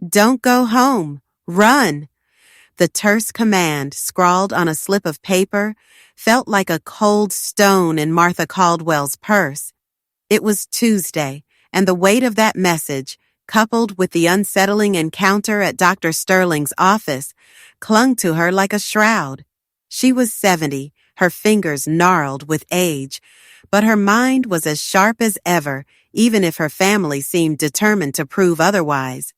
Don't go home. Run. The terse command, scrawled on a slip of paper, felt like a cold stone in Martha Caldwell's purse. It was Tuesday, and the weight of that message, coupled with the unsettling encounter at Dr. Sterling's office, clung to her like a shroud. She was 70, her fingers gnarled with age, but her mind was as sharp as ever, even if her family seemed determined to prove otherwise.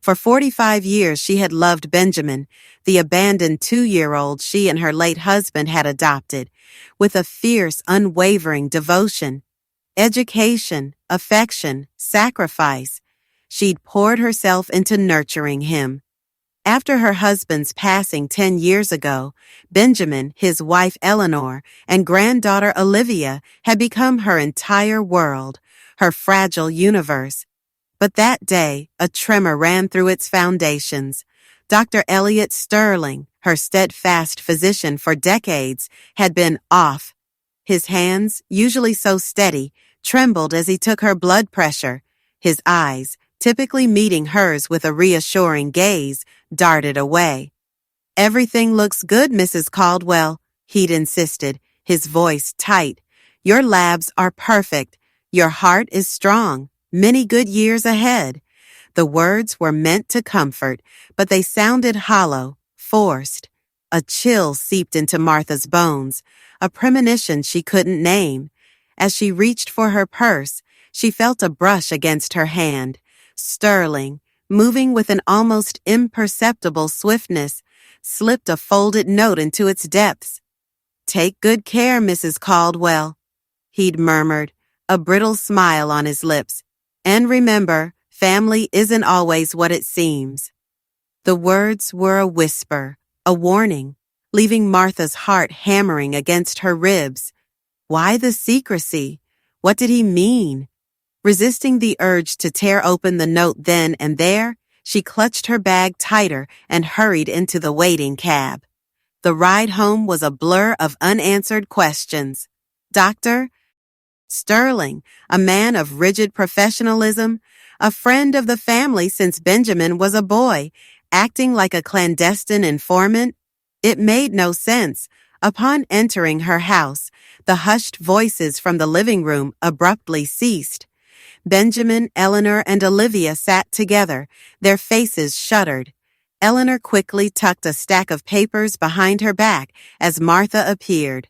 For 45 years she had loved Benjamin, the abandoned 2-year-old she and her late husband had adopted, with a fierce, unwavering devotion. Education, affection, sacrifice. She'd poured herself into nurturing him. After her husband's passing 10 years ago, Benjamin, his wife Eleanor, and granddaughter Olivia had become her entire world, her fragile universe. But that day, a tremor ran through its foundations. Dr. Elliot Sterling, her steadfast physician for decades, had been off. His hands, usually so steady, trembled as he took her blood pressure. His eyes, typically meeting hers with a reassuring gaze, darted away. "Everything looks good, Mrs. Caldwell," he'd insisted, his voice tight. "Your labs are perfect. Your heart is strong. Many good years ahead." The words were meant to comfort, but they sounded hollow, forced. A chill seeped into Martha's bones, a premonition she couldn't name. As she reached for her purse, she felt a brush against her hand. Sterling, moving with an almost imperceptible swiftness, slipped a folded note into its depths. "Take good care, Mrs. Caldwell," he'd murmured, a brittle smile on his lips. "And remember, family isn't always what it seems." The words were a whisper, a warning, leaving Martha's heart hammering against her ribs. Why the secrecy? What did he mean? Resisting the urge to tear open the note then and there, she clutched her bag tighter and hurried into the waiting cab. The ride home was a blur of unanswered questions. Dr. Sterling, a man of rigid professionalism, a friend of the family since Benjamin was a boy, acting like a clandestine informant? It made no sense. Upon entering her house, the hushed voices from the living room abruptly ceased. Benjamin, Eleanor, and Olivia sat together, their faces shuttered. Eleanor quickly tucked a stack of papers behind her back as Martha appeared.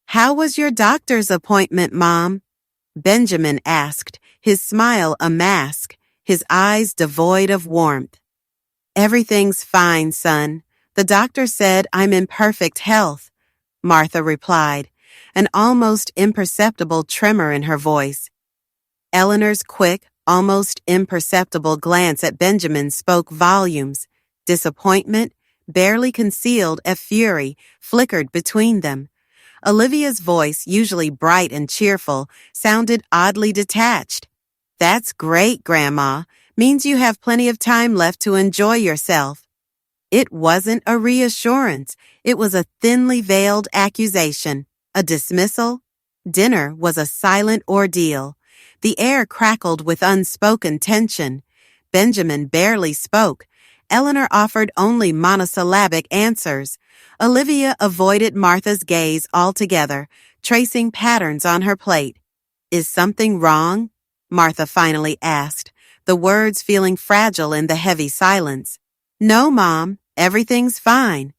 "How was your doctor's appointment, Mom?" Benjamin asked, his smile a mask, his eyes devoid of warmth. "Everything's fine, son. The doctor said I'm in perfect health," Martha replied, an almost imperceptible tremor in her voice. Eleanor's quick, almost imperceptible glance at Benjamin spoke volumes. Disappointment, barely concealed as fury, flickered between them. Olivia's voice, usually bright and cheerful, sounded oddly detached. "That's great, Grandma. Means you have plenty of time left to enjoy yourself." It wasn't a reassurance. It was a thinly veiled accusation, a dismissal. Dinner was a silent ordeal. The air crackled with unspoken tension. Benjamin barely spoke. Eleanor offered only monosyllabic answers. Olivia avoided Martha's gaze altogether, tracing patterns on her plate. "Is something wrong?" Martha finally asked, the words feeling fragile in the heavy silence. "No, Mom, everything's fine,"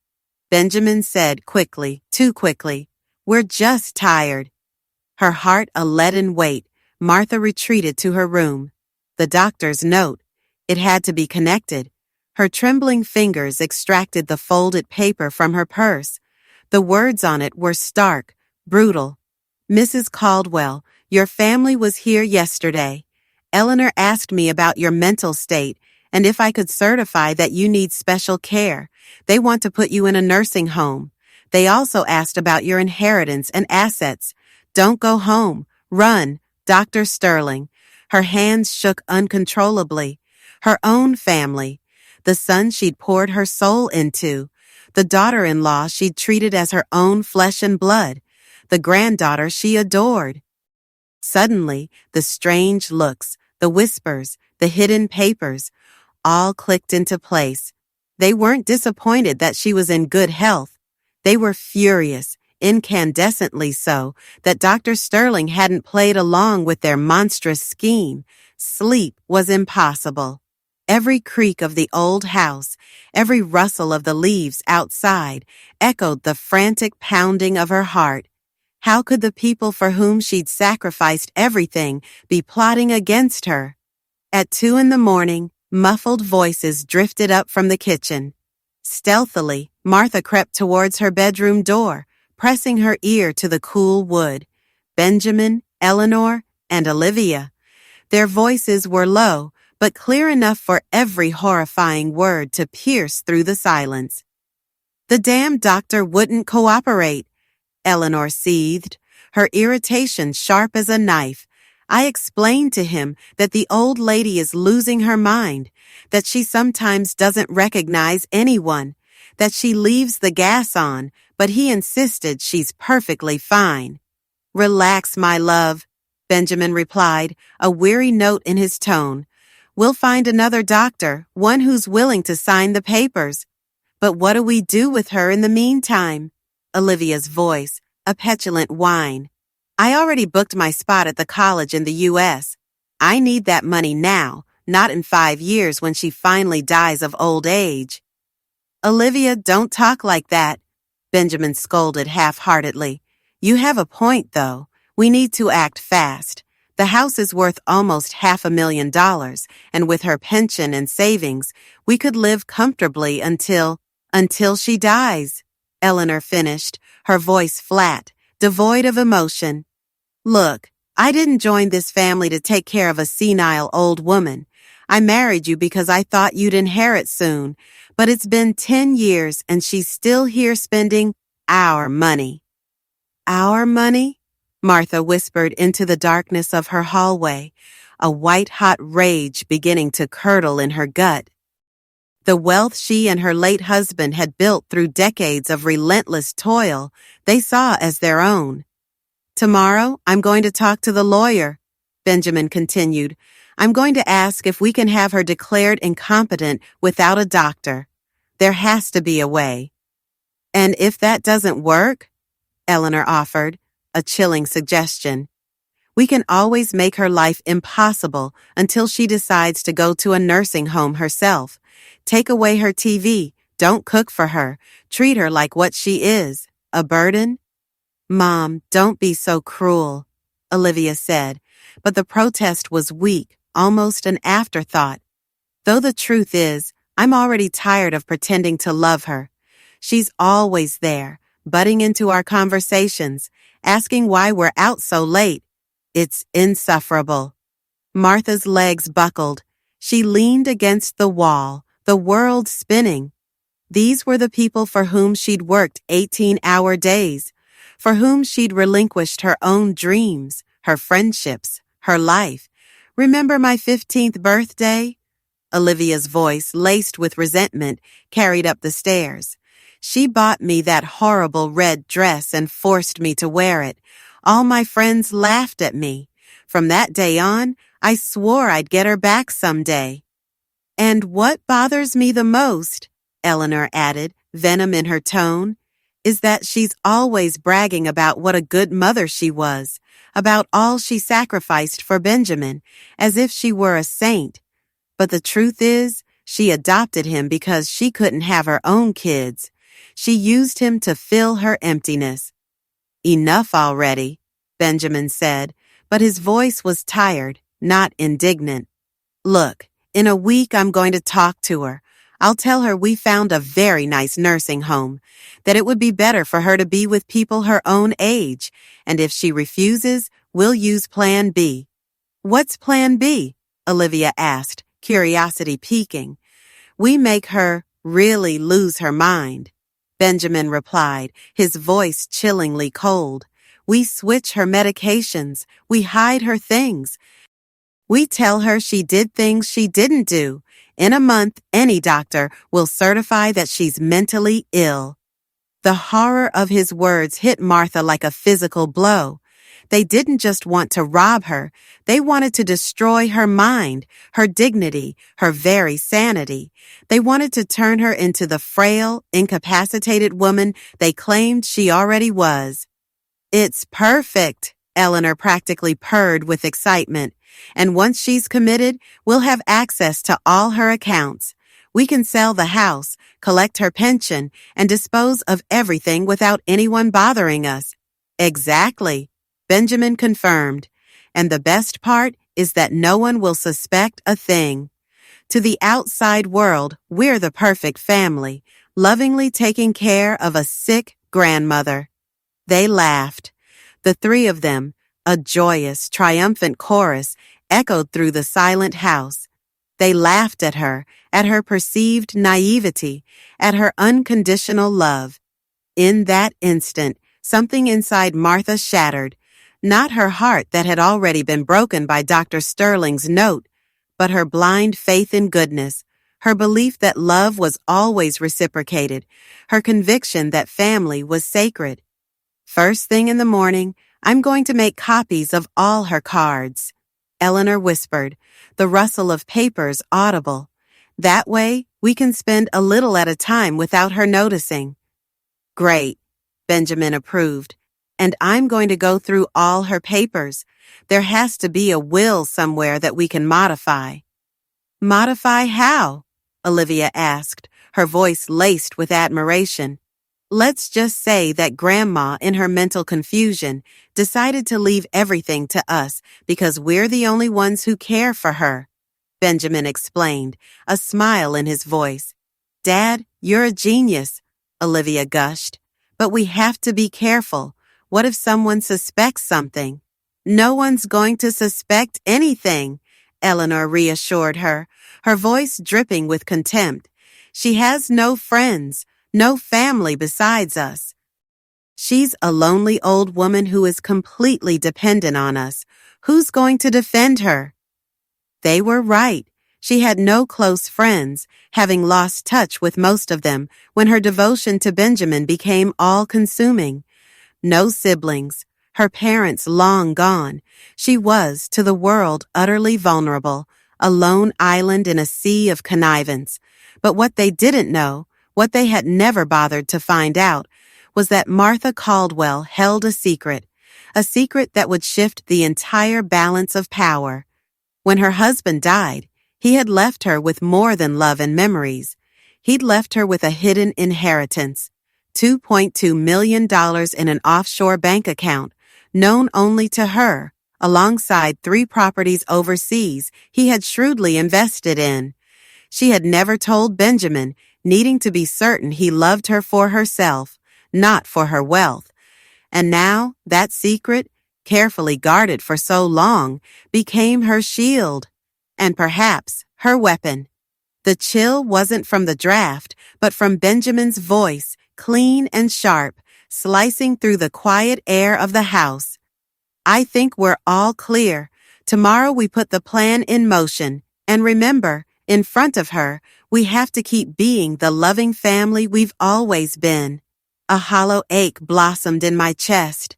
Benjamin said quickly, too quickly. "We're just tired." Her heart a leaden weight, Martha retreated to her room. The doctor's note. It had to be connected. Her trembling fingers extracted the folded paper from her purse. The words on it were stark, brutal. "Mrs. Caldwell, your family was here yesterday. Eleanor asked me about your mental state and if I could certify that you need special care. They want to put you in a nursing home. They also asked about your inheritance and assets. Don't go home. Run. Dr. Sterling." Her hands shook uncontrollably. Her own family. The son she'd poured her soul into. The daughter-in-law she'd treated as her own flesh and blood. The granddaughter she adored. Suddenly, the strange looks, the whispers, the hidden papers, all clicked into place. They weren't disappointed that she was in good health. They were furious, incandescently so, that Dr. Sterling hadn't played along with their monstrous scheme. Sleep was impossible. Every creak of the old house, every rustle of the leaves outside, echoed the frantic pounding of her heart. How could the people for whom she'd sacrificed everything be plotting against her? At 2 a.m, muffled voices drifted up from the kitchen. Stealthily, Martha crept towards her bedroom door, pressing her ear to the cool wood. Benjamin, Eleanor, and Olivia. Their voices were low, but clear enough for every horrifying word to pierce through the silence. The damn doctor wouldn't cooperate, Eleanor seethed, her irritation sharp as a knife. I explained to him that the old lady is losing her mind, that she sometimes doesn't recognize anyone, that she leaves the gas on, but he insisted she's perfectly fine. Relax, my love, Benjamin replied, a weary note in his tone. We'll find another doctor, one who's willing to sign the papers. But what do we do with her in the meantime? Olivia's voice, a petulant whine. I already booked my spot at the college in the U.S. I need that money now, not in 5 years when she finally dies of old age. Olivia, don't talk like that, Benjamin scolded half-heartedly. You have a point, though. We need to act fast. The house is worth almost $500,000, and with her pension and savings, we could live comfortably until she dies, Eleanor finished, her voice flat, devoid of emotion. Look, I didn't join this family to take care of a senile old woman. I married you because I thought you'd inherit soon, but it's been 10 years and she's still here spending our money. Our money? Martha whispered into the darkness of her hallway, a white-hot rage beginning to curdle in her gut. The wealth she and her late husband had built through decades of relentless toil, they saw as their own. Tomorrow, I'm going to talk to the lawyer, Benjamin continued. I'm going to ask if we can have her declared incompetent without a doctor. There has to be a way. And if that doesn't work, Eleanor offered, a chilling suggestion, we can always make her life impossible until she decides to go to a nursing home herself. Take away her TV, don't cook for her, treat her like what she is, a burden. Mom, don't be so cruel, Olivia said, but the protest was weak, almost an afterthought. Though the truth is, I'm already tired of pretending to love her. She's always there, butting into our conversations, asking why we're out so late. It's insufferable. Martha's legs buckled. She leaned against the wall, the world spinning. These were the people for whom she'd worked 18-hour days, for whom she'd relinquished her own dreams, her friendships, her life. Remember my 15th birthday? Olivia's voice, laced with resentment, carried up the stairs. She bought me that horrible red dress and forced me to wear it. All my friends laughed at me. From that day on, I swore I'd get her back someday. And what bothers me the most, Eleanor added, venom in her tone, is that she's always bragging about what a good mother she was, about all she sacrificed for Benjamin, as if she were a saint. But the truth is, she adopted him because she couldn't have her own kids. She used him to fill her emptiness. Enough already, Benjamin said, but his voice was tired, not indignant. Look, in a week I'm going to talk to her. I'll tell her we found a very nice nursing home, that it would be better for her to be with people her own age, and if she refuses, we'll use Plan B. What's Plan B? Olivia asked, curiosity piquing. We make her really lose her mind, Benjamin replied, his voice chillingly cold. We switch her medications. We hide her things. We tell her she did things she didn't do. In a month, any doctor will certify that she's mentally ill. The horror of his words hit Martha like a physical blow. They didn't just want to rob her, they wanted to destroy her mind, her dignity, her very sanity. They wanted to turn her into the frail, incapacitated woman they claimed she already was. It's perfect, Eleanor practically purred with excitement. And once she's committed, we'll have access to all her accounts. We can sell the house, collect her pension, and dispose of everything without anyone bothering us. Exactly, Benjamin confirmed. And the best part is that no one will suspect a thing. To the outside world, we're the perfect family, lovingly taking care of a sick grandmother. They laughed. The three of them, a joyous, triumphant chorus, echoed through the silent house. They laughed at her perceived naivety, at her unconditional love. In that instant, something inside Martha shattered. Not her heart that had already been broken by Dr. Sterling's note, but her blind faith in goodness, her belief that love was always reciprocated, her conviction that family was sacred. First thing in the morning, I'm going to make copies of all her cards, Eleanor whispered, the rustle of papers audible. That way, we can spend a little at a time without her noticing. Great, Benjamin approved. And I'm going to go through all her papers. There has to be a will somewhere that we can modify. Modify how? Olivia asked, her voice laced with admiration. Let's just say that Grandma, in her mental confusion, decided to leave everything to us because we're the only ones who care for her, Benjamin explained, a smile in his voice. Dad, you're a genius, Olivia gushed. But we have to be careful. What if someone suspects something? No one's going to suspect anything, Eleanor reassured her, her voice dripping with contempt. She has no friends, no family besides us. She's a lonely old woman who is completely dependent on us. Who's going to defend her? They were right. She had no close friends, having lost touch with most of them when her devotion to Benjamin became all-consuming. No siblings, her parents long gone. She was, to the world, utterly vulnerable, a lone island in a sea of connivance. But what they didn't know, what they had never bothered to find out, was that Martha Caldwell held a secret that would shift the entire balance of power. When her husband died, he had left her with more than love and memories. He'd left her with a hidden inheritance, $2.2 million in an offshore bank account, known only to her, alongside 3 properties overseas he had shrewdly invested in. She had never told Benjamin, needing to be certain he loved her for herself, not for her wealth. And now, that secret, carefully guarded for so long, became her shield, and perhaps her weapon. The chill wasn't from the draft, but from Benjamin's voice, clean and sharp, slicing through the quiet air of the house. I think we're all clear. Tomorrow we put the plan in motion, and remember, in front of her, we have to keep being the loving family we've always been. A hollow ache blossomed in my chest.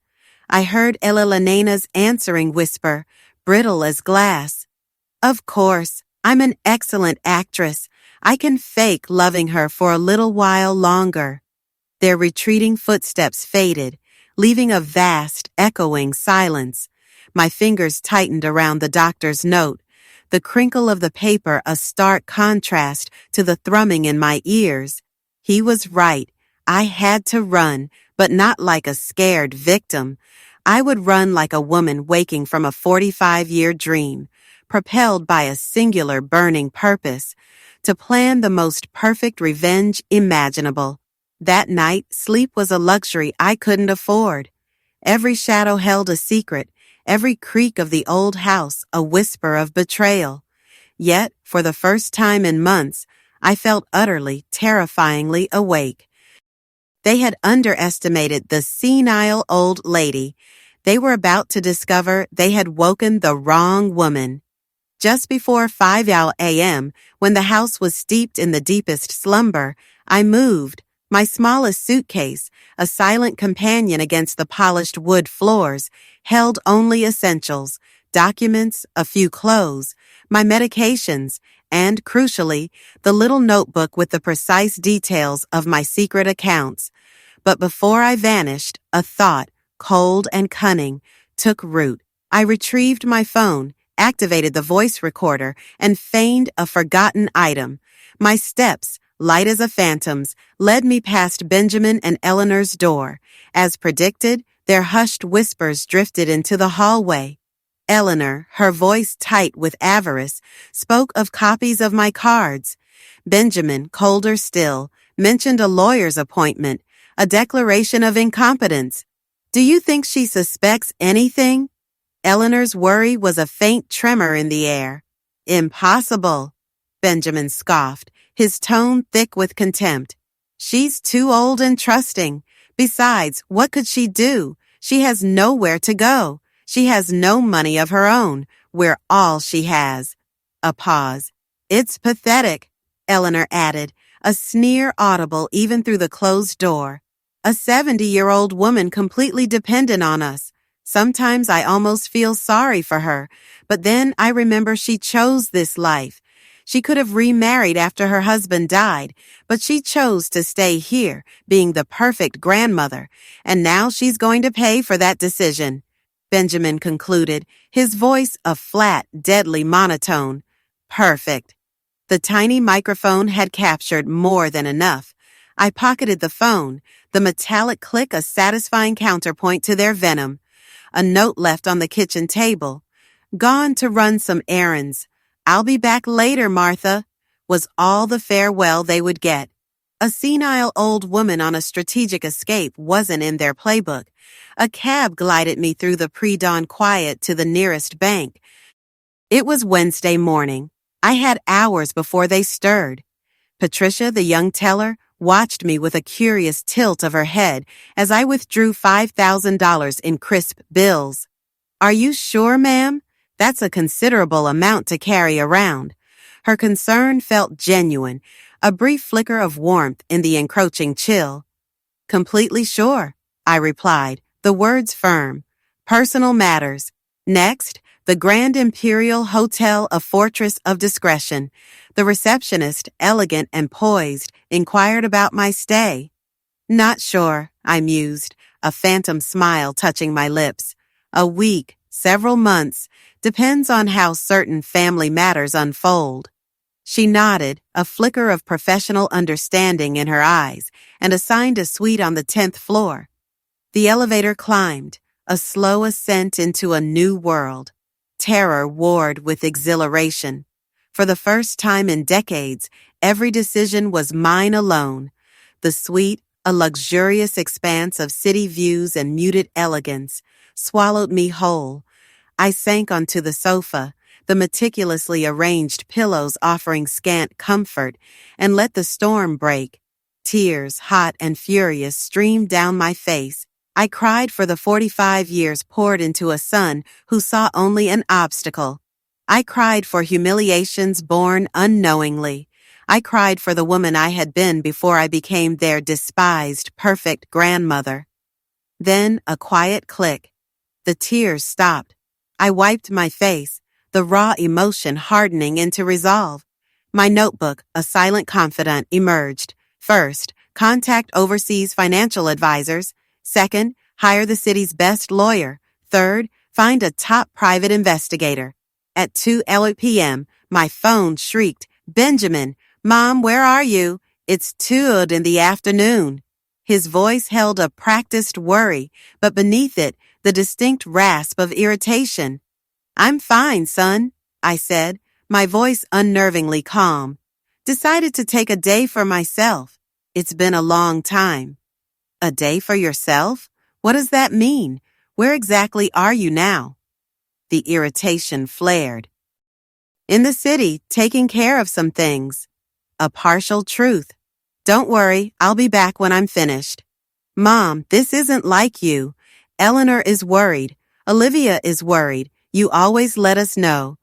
I heard Elena's answering whisper, brittle as glass. Of course, I'm an excellent actress. I can fake loving her for a little while longer. Their retreating footsteps faded, leaving a vast, echoing silence. My fingers tightened around the doctor's note, the crinkle of the paper a stark contrast to the thrumming in my ears. He was right. I had to run, but not like a scared victim. I would run like a woman waking from a 45-year dream, propelled by a singular burning purpose, to plan the most perfect revenge imaginable. That night, sleep was a luxury I couldn't afford. Every shadow held a secret, every creak of the old house a whisper of betrayal. Yet, for the first time in months, I felt utterly, terrifyingly awake. They had underestimated the senile old lady. They were about to discover they had woken the wrong woman. Just before 5 a.m., when the house was steeped in the deepest slumber, I moved, My smallest suitcase, a silent companion against the polished wood floors, held only essentials, documents, a few clothes, my medications, and, crucially, the little notebook with the precise details of my secret accounts. But before I vanished, a thought, cold and cunning, took root. I retrieved my phone, activated the voice recorder, and feigned a forgotten item. My steps, light as a phantom's, led me past Benjamin and Eleanor's door. As predicted, their hushed whispers drifted into the hallway. Eleanor, her voice tight with avarice, spoke of copies of my cards. Benjamin, colder still, mentioned a lawyer's appointment, a declaration of incompetence. Do you think she suspects anything? Eleanor's worry was a faint tremor in the air. Impossible, Benjamin scoffed, his tone thick with contempt. She's too old and trusting. Besides, what could she do? She has nowhere to go. She has no money of her own. We're all she has. A pause. It's pathetic, Eleanor added, a sneer audible even through the closed door. A 70-year-old woman completely dependent on us. Sometimes I almost feel sorry for her, but then I remember she chose this life. She could have remarried after her husband died, but she chose to stay here, being the perfect grandmother, and now she's going to pay for that decision, Benjamin concluded, his voice a flat, deadly monotone. Perfect. The tiny microphone had captured more than enough. I pocketed the phone, the metallic click a satisfying counterpoint to their venom. A note left on the kitchen table. Gone to run some errands. I'll be back later, Martha, was all the farewell they would get. A senile old woman on a strategic escape wasn't in their playbook. A cab glided me through the pre-dawn quiet to the nearest bank. It was Wednesday morning. I had hours before they stirred. Patricia, the young teller, watched me with a curious tilt of her head as I withdrew $5,000 in crisp bills. Are you sure, ma'am? That's a considerable amount to carry around. Her concern felt genuine, a brief flicker of warmth in the encroaching chill. Completely sure, I replied, the words firm. Personal matters. Next, the Grand Imperial Hotel, a fortress of discretion. The receptionist, elegant and poised, inquired about my stay. Not sure, I mused, a phantom smile touching my lips. A week, several months, depends on how certain family matters unfold. She nodded, a flicker of professional understanding in her eyes, and assigned a suite on the 10th floor. The elevator climbed, a slow ascent into a new world. Terror warred with exhilaration. For the first time in decades, every decision was mine alone. The suite, a luxurious expanse of city views and muted elegance, swallowed me whole. I sank onto the sofa, the meticulously arranged pillows offering scant comfort, and let the storm break. Tears, hot and furious, streamed down my face. I cried for the 45 years poured into a son who saw only an obstacle. I cried for humiliations born unknowingly. I cried for the woman I had been before I became their despised, perfect grandmother. Then a quiet click. The tears stopped. I wiped my face, the raw emotion hardening into resolve. My notebook, a silent confidant, emerged. First, contact overseas financial advisors. Second, hire the city's best lawyer. Third, find a top private investigator. At 2 p.m., my phone shrieked, Benjamin, Mom, where are you? It's 2 in the afternoon. His voice held a practiced worry, but beneath it, the distinct rasp of irritation. I'm fine, son, I said, my voice unnervingly calm. Decided to take a day for myself. It's been a long time. A day for yourself? What does that mean? Where exactly are you now? The irritation flared. In the city, taking care of some things. A partial truth. Don't worry, I'll be back when I'm finished. Mom, this isn't like you. Eleanor is worried. Olivia is worried. You always let us know.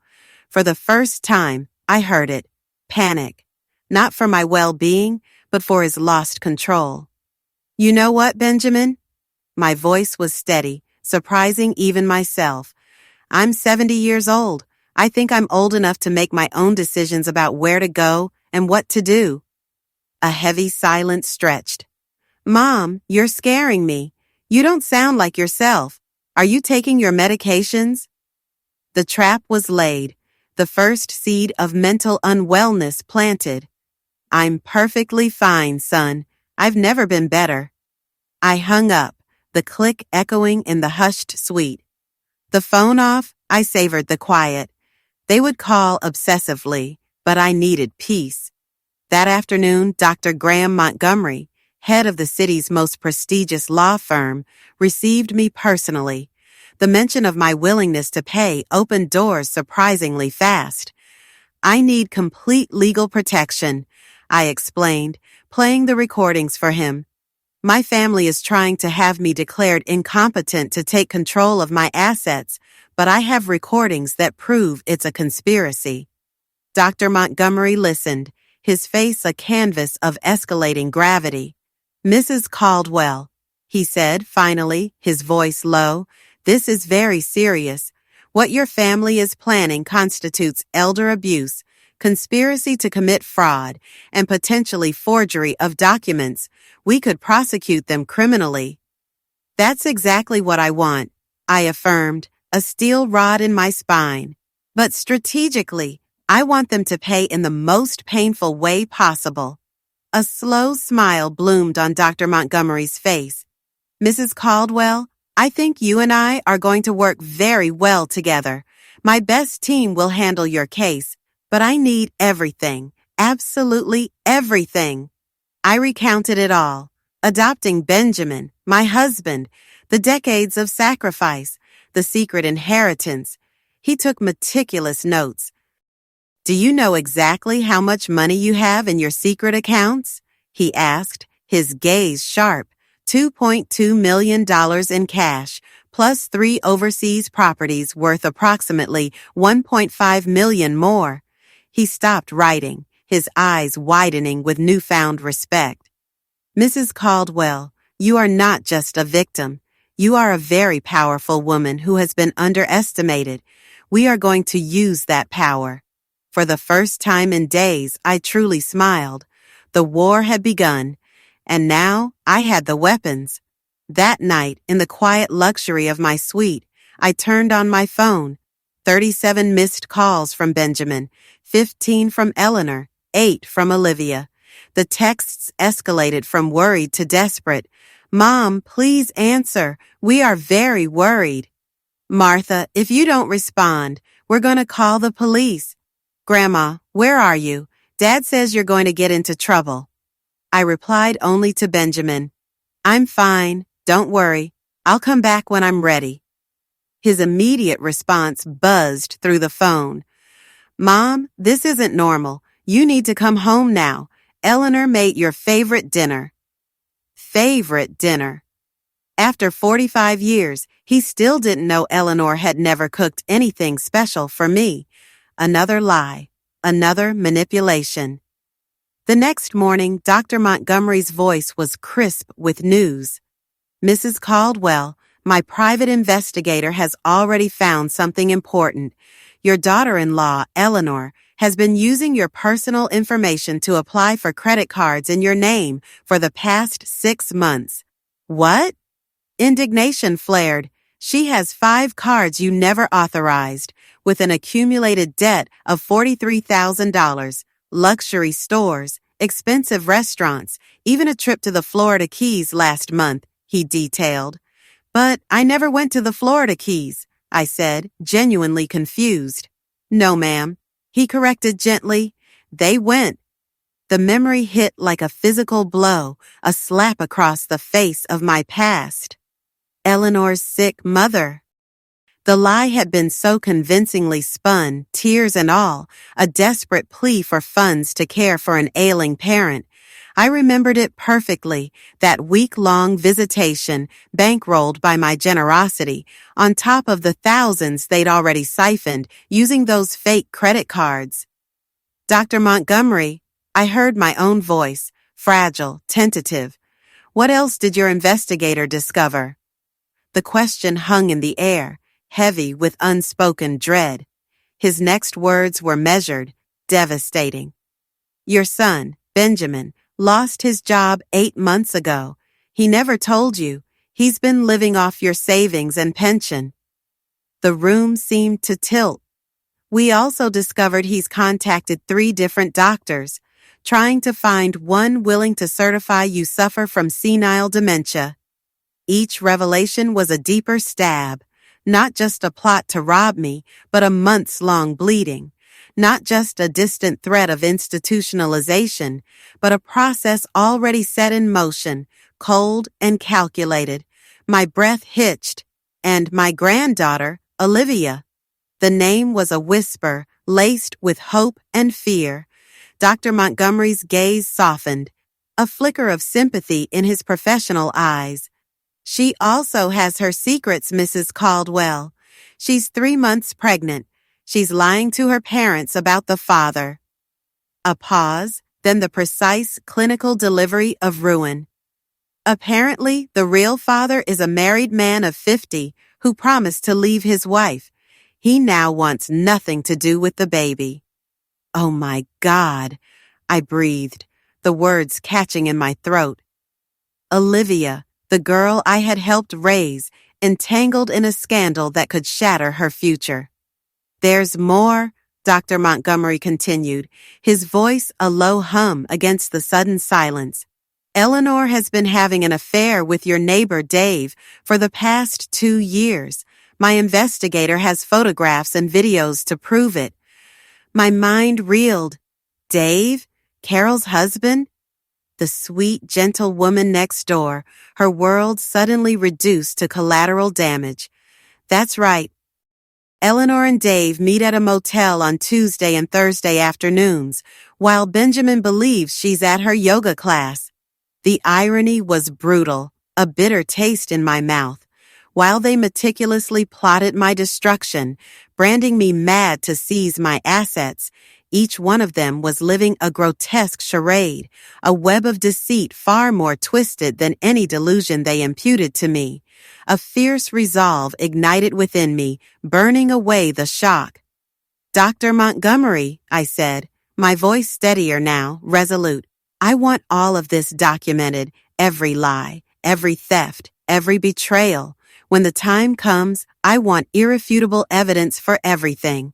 For the first time, I heard it. Panic. not for my well-being, but for his lost control. You know what, Benjamin? My voice was steady, surprising even myself. I'm 70 years old. I think I'm old enough to make my own decisions about where to go and what to do. A heavy silence stretched. Mom, you're scaring me. You don't sound like yourself. Are you taking your medications? The trap was laid, the first seed of mental unwellness planted. I'm perfectly fine, son. I've never been better. I hung up, the click echoing in the hushed suite. The phone off, I savored the quiet. They would call obsessively, but I needed peace. That afternoon, Dr. Graham Montgomery, head of the city's most prestigious law firm, received me personally. The mention of my willingness to pay opened doors surprisingly fast. I need complete legal protection, I explained, playing the recordings for him. My family is trying to have me declared incompetent to take control of my assets, but I have recordings that prove it's a conspiracy. Dr. Montgomery listened, his face a canvas of escalating gravity. Mrs. Caldwell, he said finally, his voice low, this is very serious. What your family is planning constitutes elder abuse, conspiracy to commit fraud, and potentially forgery of documents. We could prosecute them criminally. That's exactly what I want, I affirmed, a steel rod in my spine. But strategically, I want them to pay in the most painful way possible. A slow smile bloomed on Dr. Montgomery's face. Mrs. Caldwell, I think you and I are going to work very well together. My best team will handle your case, but I need everything, absolutely everything. I recounted it all, adopting Benjamin, my husband, the decades of sacrifice, the secret inheritance. He took meticulous notes. Do you know exactly how much money you have in your secret accounts? He asked, his gaze sharp. $2.2 million in cash, plus 3 overseas properties worth approximately $1.5 million more. He stopped writing, his eyes widening with newfound respect. Mrs. Caldwell, you are not just a victim. You are a very powerful woman who has been underestimated. We are going to use that power. For the first time in days, I truly smiled. The war had begun, and now I had the weapons. That night, in the quiet luxury of my suite, I turned on my phone. 37 missed calls from Benjamin, 15 from Eleanor, 8 from Olivia. The texts escalated from worried to desperate. Mom, please answer. We are very worried. Martha, if you don't respond, we're going to call the police. Grandma, where are you? Dad says you're going to get into trouble. I replied only to Benjamin. I'm fine. Don't worry. I'll come back when I'm ready. His immediate response buzzed through the phone. Mom, this isn't normal. You need to come home now. Eleanor made your favorite dinner. Favorite dinner. After 45 years, he still didn't know Eleanor had never cooked anything special for me. Another lie. Another manipulation. The next morning, Dr. Montgomery's voice was crisp with news. Mrs. Caldwell, my private investigator has already found something important. Your daughter-in-law, Eleanor, has been using your personal information to apply for credit cards in your name for the past 6 months. What? Indignation flared. She has 5 cards you never authorized, with an accumulated debt of $43,000. Luxury stores, expensive restaurants, even a trip to the Florida Keys last month, he detailed. But I never went to the Florida Keys, I said, genuinely confused. No, ma'am, he corrected gently. They went. The memory hit like a physical blow, a slap across the face of my past. Eleanor's sick mother. The lie had been so convincingly spun, tears and all, a desperate plea for funds to care for an ailing parent. I remembered it perfectly, that week-long visitation bankrolled by my generosity, on top of the thousands they'd already siphoned using those fake credit cards. Dr. Montgomery, I heard my own voice, fragile, tentative. What else did your investigator discover? The question hung in the air, heavy with unspoken dread. His next words were measured, devastating. Your son, Benjamin, lost his job 8 months ago. He never told you. He's been living off your savings and pension. The room seemed to tilt. We also discovered he's contacted 3 different doctors, trying to find one willing to certify you suffer from senile dementia. Each revelation was a deeper stab, not just a plot to rob me, but a months-long bleeding. Not just a distant threat of institutionalization, but a process already set in motion, cold and calculated. My breath hitched, and my granddaughter, Olivia. The name was a whisper, laced with hope and fear. Dr. Montgomery's gaze softened, a flicker of sympathy in his professional eyes. She also has her secrets, Mrs. Caldwell. She's 3 months pregnant. She's lying to her parents about the father. A pause, then the precise clinical delivery of ruin. Apparently, the real father is a married man of 50 who promised to leave his wife. He now wants nothing to do with the baby. Oh my God, I breathed, the words catching in my throat. Olivia, the girl I had helped raise, entangled in a scandal that could shatter her future. There's more, Dr. Montgomery continued, his voice a low hum against the sudden silence. Eleanor has been having an affair with your neighbor Dave for the past 2 years. My investigator has photographs and videos to prove it. My mind reeled. Dave? Carol's husband? The sweet, gentle woman next door, her world suddenly reduced to collateral damage. That's right. Eleanor and Dave meet at a motel on Tuesday and Thursday afternoons, while Benjamin believes she's at her yoga class. The irony was brutal, a bitter taste in my mouth. While they meticulously plotted my destruction, branding me mad to seize my assets, each one of them was living a grotesque charade, a web of deceit far more twisted than any delusion they imputed to me. A fierce resolve ignited within me, burning away the shock. Dr. Montgomery, I said, my voice steadier now, resolute. I want all of this documented, every lie, every theft, every betrayal. When the time comes, I want irrefutable evidence for everything.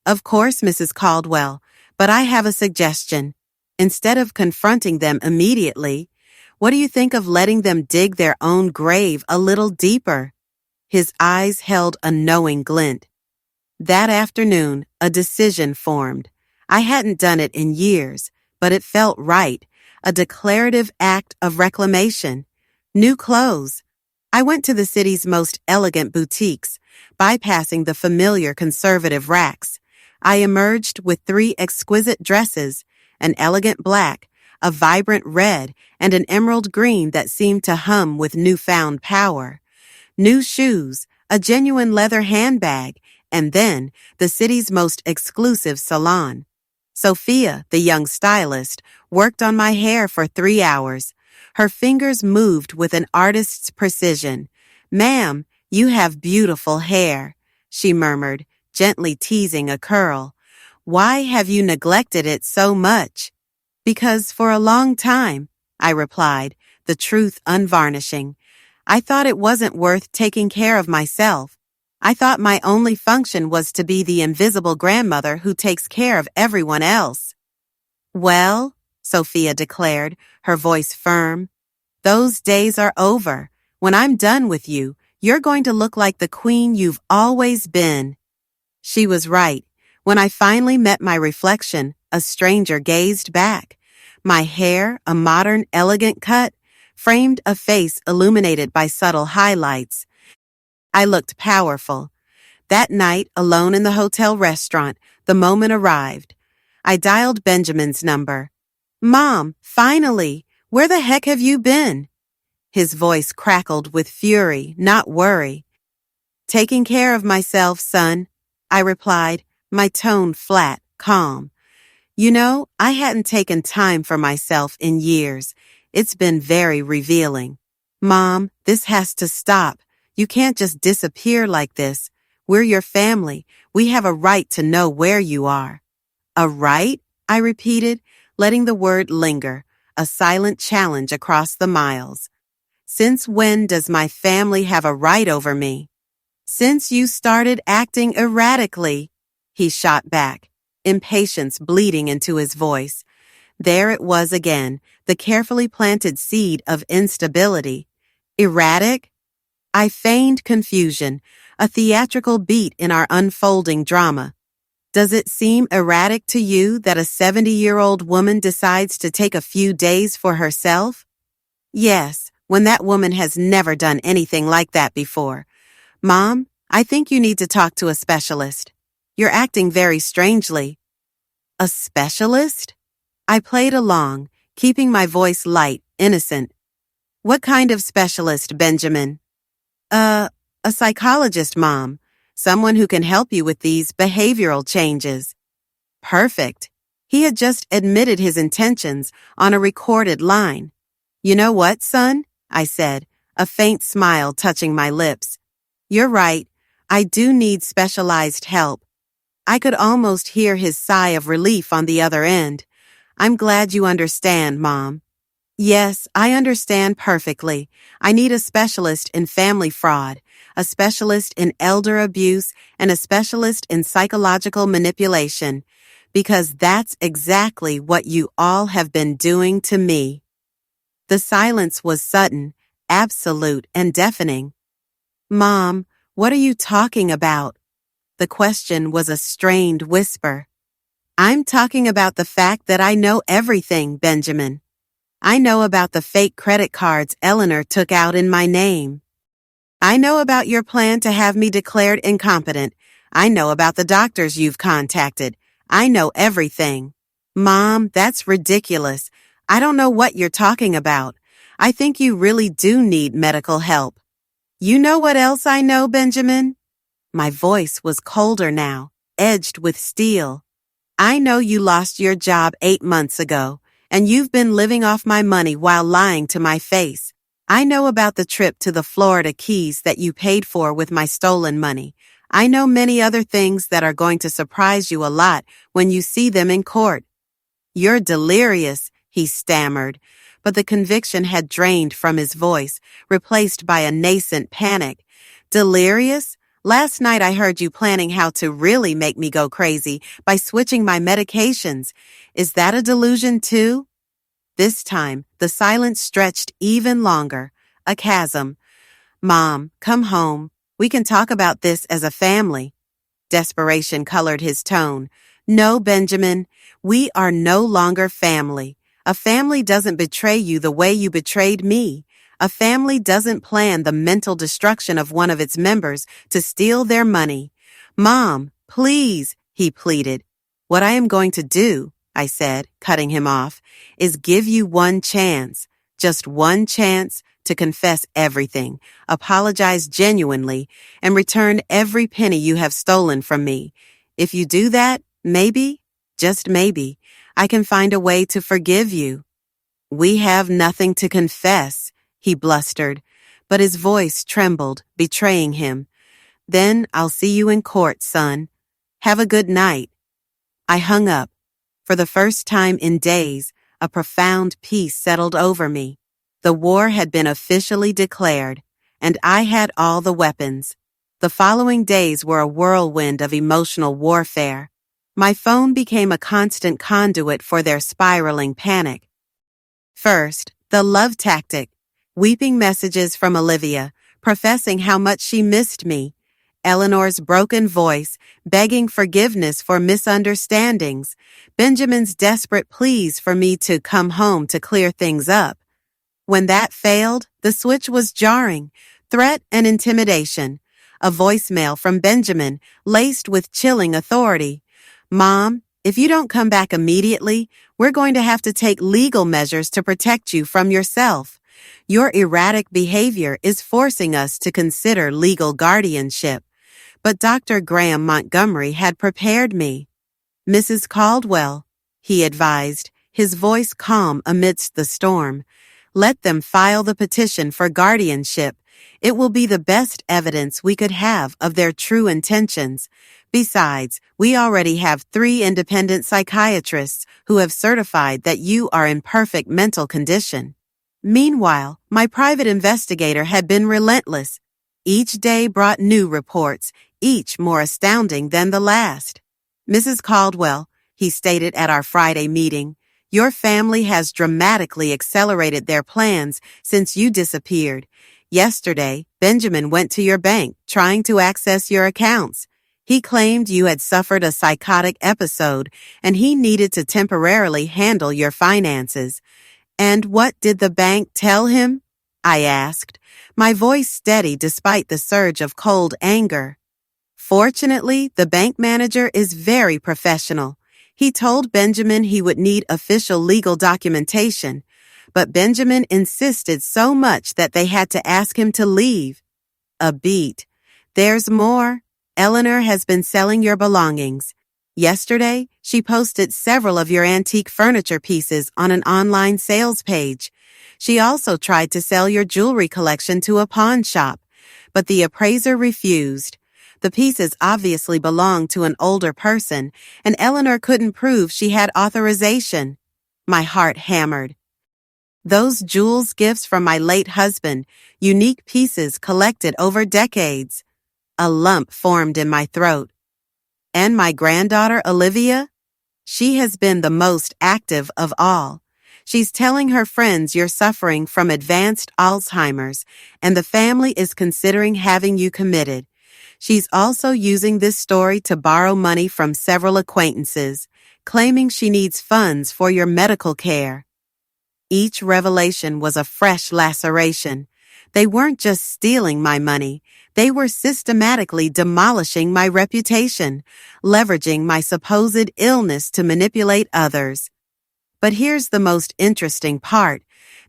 Of course, Mrs. Caldwell, but I have a suggestion. Instead of confronting them immediately, what do you think of letting them dig their own grave a little deeper? His eyes held a knowing glint. That afternoon, a decision formed. I hadn't done it in years, but it felt right, a declarative act of reclamation. New clothes. I went to the city's most elegant boutiques, bypassing the familiar conservative racks. I emerged with 3 exquisite dresses, an elegant black, a vibrant red, and an emerald green that seemed to hum with newfound power. New shoes, a genuine leather handbag, and then the city's most exclusive salon. Sophia, the young stylist, worked on my hair for 3 hours. Her fingers moved with an artist's precision. "Ma'am, you have beautiful hair," she murmured, gently teasing a curl. "Why have you neglected it so much?" "Because for a long time," I replied, the truth unvarnishing. I thought it wasn't worth taking care of myself. I thought my only function was to be the invisible grandmother who takes care of everyone else. "Well," Sophia declared, her voice firm, "those days are over. When I'm done with you, you're going to look like the queen you've always been." She was right. When I finally met my reflection, a stranger gazed back. My hair, a modern, elegant cut, framed a face illuminated by subtle highlights. I looked powerful. That night, alone in the hotel restaurant, the moment arrived. I dialed Benjamin's number. "Mom, finally! Where the heck have you been?" His voice crackled with fury, not worry. "Taking care of myself, son," I replied, my tone flat, calm. You know, I hadn't taken time for myself in years. It's been very revealing. Mom, this has to stop. You can't just disappear like this. We're your family. We have a right to know where you are. A right? I repeated, letting the word linger, a silent challenge across the miles. Since when does my family have a right over me? Since you started acting erratically, he shot back, impatience bleeding into his voice. There it was again, the carefully planted seed of instability. Erratic? I feigned confusion, a theatrical beat in our unfolding drama. Does it seem erratic to you that a 70-year-old woman decides to take a few days for herself? Yes, when that woman has never done anything like that before. Mom, I think you need to talk to a specialist. You're acting very strangely. A specialist? I played along, keeping my voice light, innocent. What kind of specialist, Benjamin? A psychologist, Mom. Someone who can help you with these behavioral changes. Perfect. He had just admitted his intentions on a recorded line. You know what, son? I said, a faint smile touching my lips. You're right. I do need specialized help. I could almost hear his sigh of relief on the other end. I'm glad you understand, Mom. Yes, I understand perfectly. I need a specialist in family fraud, a specialist in elder abuse, and a specialist in psychological manipulation, because that's exactly what you all have been doing to me. The silence was sudden, absolute, and deafening. Mom, what are you talking about? The question was a strained whisper. I'm talking about the fact that I know everything, Benjamin. I know about the fake credit cards Eleanor took out in my name. I know about your plan to have me declared incompetent. I know about the doctors you've contacted. I know everything. Mom, that's ridiculous. I don't know what you're talking about. I think you really do need medical help. You know what else I know, Benjamin? My voice was colder now, edged with steel. I know you lost your job 8 months ago, and you've been living off my money while lying to my face. I know about the trip to the Florida Keys that you paid for with my stolen money. I know many other things that are going to surprise you a lot when you see them in court. You're delirious, he stammered, but the conviction had drained from his voice, replaced by a nascent panic. Delirious? Last night I heard you planning how to really make me go crazy by switching my medications. Is that a delusion too? This time, the silence stretched even longer, a chasm. Mom, come home. We can talk about this as a family. Desperation colored his tone. No, Benjamin, we are no longer family. A family doesn't betray you the way you betrayed me. A family doesn't plan the mental destruction of one of its members to steal their money. Mom, please, he pleaded. What I am going to do, I said, cutting him off, is give you one chance, just one chance to confess everything, apologize genuinely, and return every penny you have stolen from me. If you do that, maybe, just maybe, I can find a way to forgive you. We have nothing to confess, he blustered, but his voice trembled, betraying him. Then I'll see you in court, son. Have a good night. I hung up. For the first time in days, a profound peace settled over me. The war had been officially declared, and I had all the weapons. The following days were a whirlwind of emotional warfare. My phone became a constant conduit for their spiraling panic. First, the love tactic. Weeping messages from Olivia, professing how much she missed me. Eleanor's broken voice, begging forgiveness for misunderstandings. Benjamin's desperate pleas for me to come home to clear things up. When that failed, the switch was jarring, threat and intimidation. A voicemail from Benjamin, laced with chilling authority. Mom, if you don't come back immediately, we're going to have to take legal measures to protect you from yourself. Your erratic behavior is forcing us to consider legal guardianship. But Dr. Graham Montgomery had prepared me. Mrs. Caldwell, he advised, his voice calm amidst the storm. Let them file the petition for guardianship. It will be the best evidence we could have of their true intentions. Besides, we already have 3 independent psychiatrists who have certified that you are in perfect mental condition. Meanwhile, my private investigator had been relentless. Each day brought new reports, each more astounding than the last. Mrs. Caldwell, he stated at our Friday meeting, your family has dramatically accelerated their plans since you disappeared. Yesterday, Benjamin went to your bank trying to access your accounts. He claimed you had suffered a psychotic episode and he needed to temporarily handle your finances. And what did the bank tell him? I asked, my voice steady despite the surge of cold anger. Fortunately, the bank manager is very professional. He told Benjamin he would need official legal documentation, but Benjamin insisted so much that they had to ask him to leave. A beat. There's more. Eleanor has been selling your belongings. Yesterday, she posted several of your antique furniture pieces on an online sales page. She also tried to sell your jewelry collection to a pawn shop, but the appraiser refused. The pieces obviously belonged to an older person, and Eleanor couldn't prove she had authorization. My heart hammered. Those jewels gifts from my late husband, unique pieces collected over decades. A lump formed in my throat. And my granddaughter, Olivia? She has been the most active of all. She's telling her friends you're suffering from advanced Alzheimer's, and the family is considering having you committed. She's also using this story to borrow money from several acquaintances, claiming she needs funds for your medical care. Each revelation was a fresh laceration. They weren't just stealing my money. They were systematically demolishing my reputation, leveraging my supposed illness to manipulate others. But here's the most interesting part,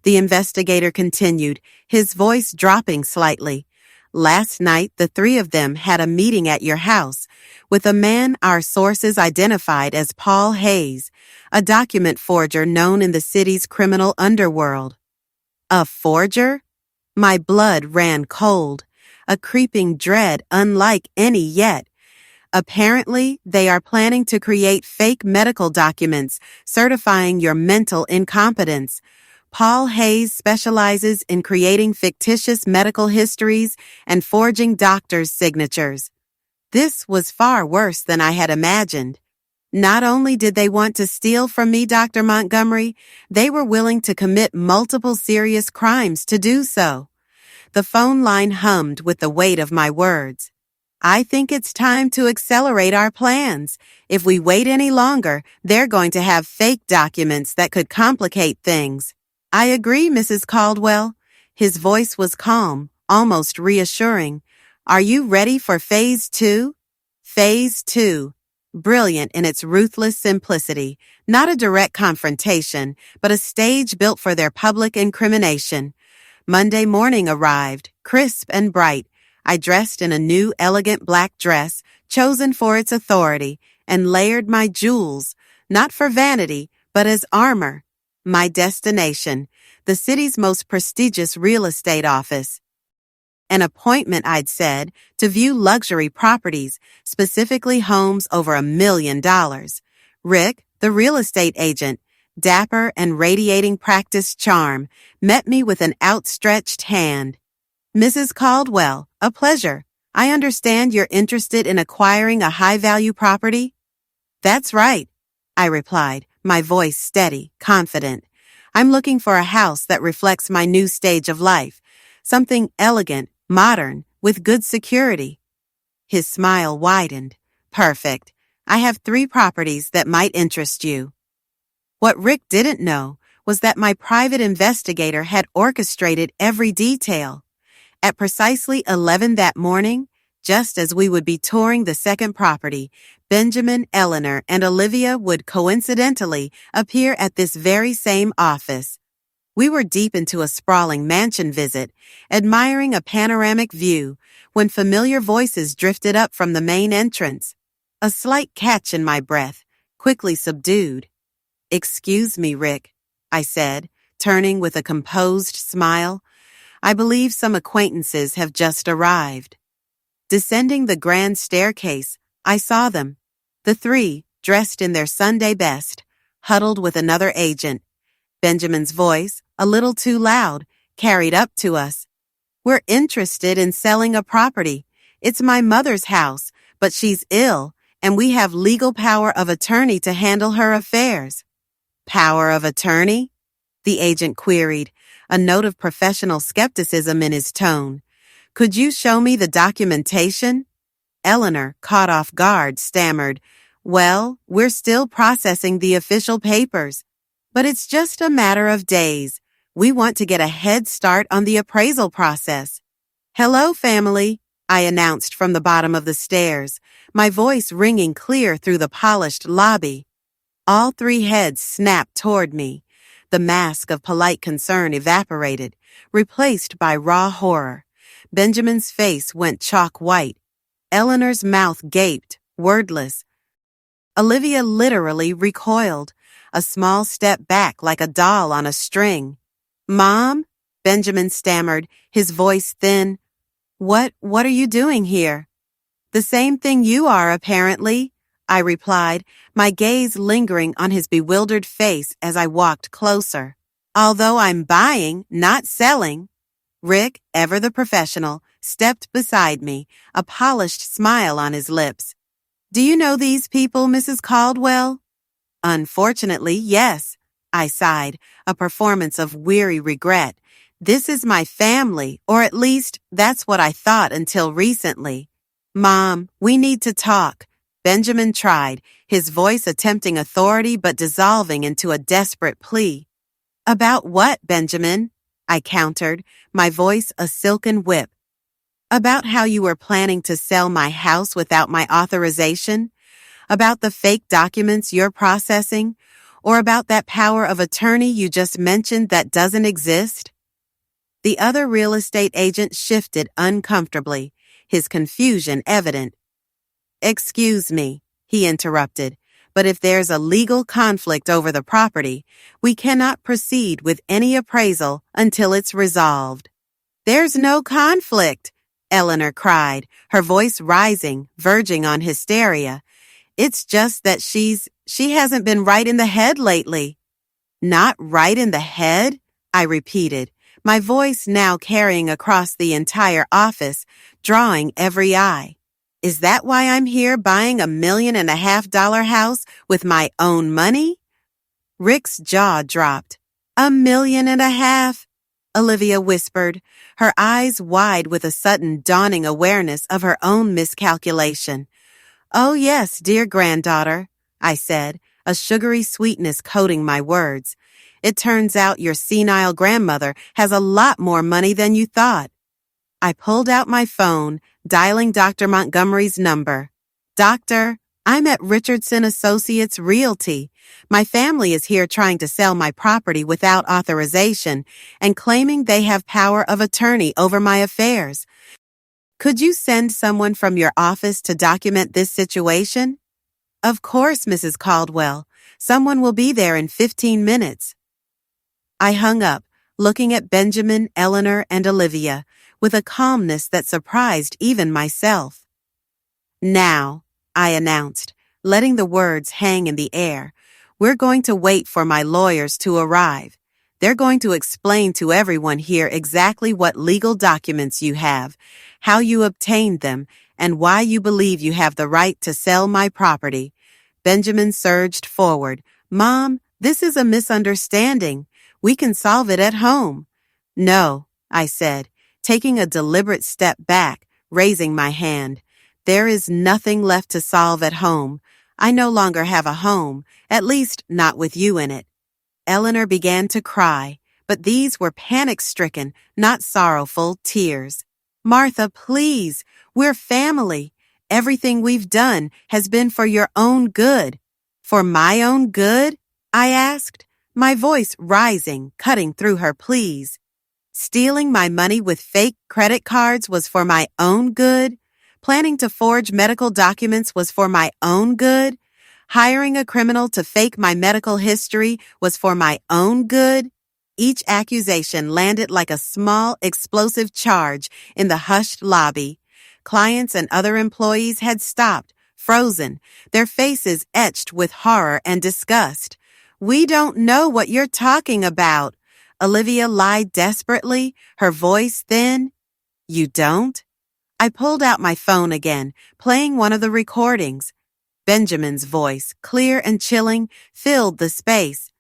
the investigator continued, his voice dropping slightly. Last night, the 3 of them had a meeting at your house with a man our sources identified as Paul Hayes, a document forger known in the city's criminal underworld. A forger? My blood ran cold, a creeping dread unlike any yet. Apparently, they are planning to create fake medical documents certifying your mental incompetence. Paul Hayes specializes in creating fictitious medical histories and forging doctors' signatures. This was far worse than I had imagined. Not only did they want to steal from me, Dr. Montgomery, they were willing to commit multiple serious crimes to do so. The phone line hummed with the weight of my words. I think it's time to accelerate our plans. If we wait any longer, they're going to have fake documents that could complicate things. I agree, Mrs. Caldwell. His voice was calm, almost reassuring. Are you ready for Phase 2? Phase 2. Brilliant in its ruthless simplicity, not a direct confrontation, but a stage built for their public incrimination. Monday morning arrived, crisp and bright. I dressed in a new elegant black dress, chosen for its authority, and layered my jewels, not for vanity, but as armor. My destination, the city's most prestigious real estate office. An appointment, I'd said, to view luxury properties, specifically homes over $1 million. Rick, the real estate agent, dapper and radiating practiced charm, met me with an outstretched hand. Mrs. Caldwell, a pleasure. I understand you're interested in acquiring a high-value property? That's right, I replied, my voice steady, confident. I'm looking for a house that reflects my new stage of life, something elegant, modern, with good security. His smile widened. Perfect. I have 3 properties that might interest you. What Rick didn't know was that my private investigator had orchestrated every detail. At precisely 11 that morning, just as we would be touring the second property, Benjamin, Eleanor, and Olivia would coincidentally appear at this very same office. We were deep into a sprawling mansion visit, admiring a panoramic view, when familiar voices drifted up from the main entrance. A slight catch in my breath, quickly subdued. Excuse me, Rick, I said, turning with a composed smile. I believe some acquaintances have just arrived. Descending the grand staircase, I saw them. The three, dressed in their Sunday best, huddled with another agent. Benjamin's voice, a little too loud, carried up to us. We're interested in selling a property. It's my mother's house, but she's ill, and we have legal power of attorney to handle her affairs. Power of attorney? The agent queried, a note of professional skepticism in his tone. Could you show me the documentation? Eleanor, caught off guard, stammered, Well, we're still processing the official papers. But it's just a matter of days. We want to get a head start on the appraisal process. Hello, family, I announced from the bottom of the stairs, my voice ringing clear through the polished lobby. All three heads snapped toward me. The mask of polite concern evaporated, replaced by raw horror. Benjamin's face went chalk white. Eleanor's mouth gaped, wordless. Olivia literally recoiled, a small step back like a doll on a string. Mom? Benjamin stammered, his voice thin. What are you doing here? The same thing you are, apparently, I replied, my gaze lingering on his bewildered face as I walked closer. Although I'm buying, not selling. Rick, ever the professional, stepped beside me, a polished smile on his lips. Do you know these people, Mrs. Caldwell? Unfortunately, yes, I sighed, a performance of weary regret. This is my family, or at least that's what I thought until recently. Mom, we need to talk. Benjamin tried, his voice attempting authority but dissolving into a desperate plea. About what, Benjamin? I countered, my voice a silken whip. About how you were planning to sell my house without my authorization? About the fake documents you're processing? Or about that power of attorney you just mentioned that doesn't exist? The other real estate agent shifted uncomfortably, his confusion evident. Excuse me, he interrupted, but if there's a legal conflict over the property, we cannot proceed with any appraisal until it's resolved. There's no conflict, Eleanor cried, her voice rising, verging on hysteria. It's just that she hasn't been right in the head lately. Not right in the head? I repeated, my voice now carrying across the entire office, drawing every eye. Is that why I'm here buying $1.5 million house with my own money? Rick's jaw dropped. $1.5 million, Olivia whispered, her eyes wide with a sudden dawning awareness of her own miscalculation. Oh yes, dear granddaughter, I said, a sugary sweetness coating my words. It turns out your senile grandmother has a lot more money than you thought. I pulled out my phone, dialing Dr. Montgomery's number. Doctor, I'm at Richardson Associates Realty. My family is here trying to sell my property without authorization and claiming they have power of attorney over my affairs. Could you send someone from your office to document this situation? Of course, Mrs. Caldwell. Someone will be there in 15 minutes. I hung up, looking at Benjamin, Eleanor, and Olivia, with a calmness that surprised even myself. Now, I announced, letting the words hang in the air, we're going to wait for my lawyers to arrive. They're going to explain to everyone here exactly what legal documents you have, how you obtained them, and why you believe you have the right to sell my property. Benjamin surged forward. Mom, this is a misunderstanding. We can solve it at home. No, I said, taking a deliberate step back, raising my hand. There is nothing left to solve at home. I no longer have a home, at least not with you in it. Eleanor began to cry, but these were panic-stricken, not sorrowful, tears. Martha, please, we're family. Everything we've done has been for your own good. For my own good? I asked, my voice rising, cutting through her pleas. Stealing my money with fake credit cards was for my own good? Planning to forge medical documents was for my own good? Hiring a criminal to fake my medical history was for my own good? Each accusation landed like a small, explosive charge in the hushed lobby. Clients and other employees had stopped, frozen, their faces etched with horror and disgust. "We don't know what you're talking about," Olivia lied desperately, her voice thin. "You don't?" I pulled out my phone again, playing one of the recordings. Benjamin's voice, clear and chilling, filled the space.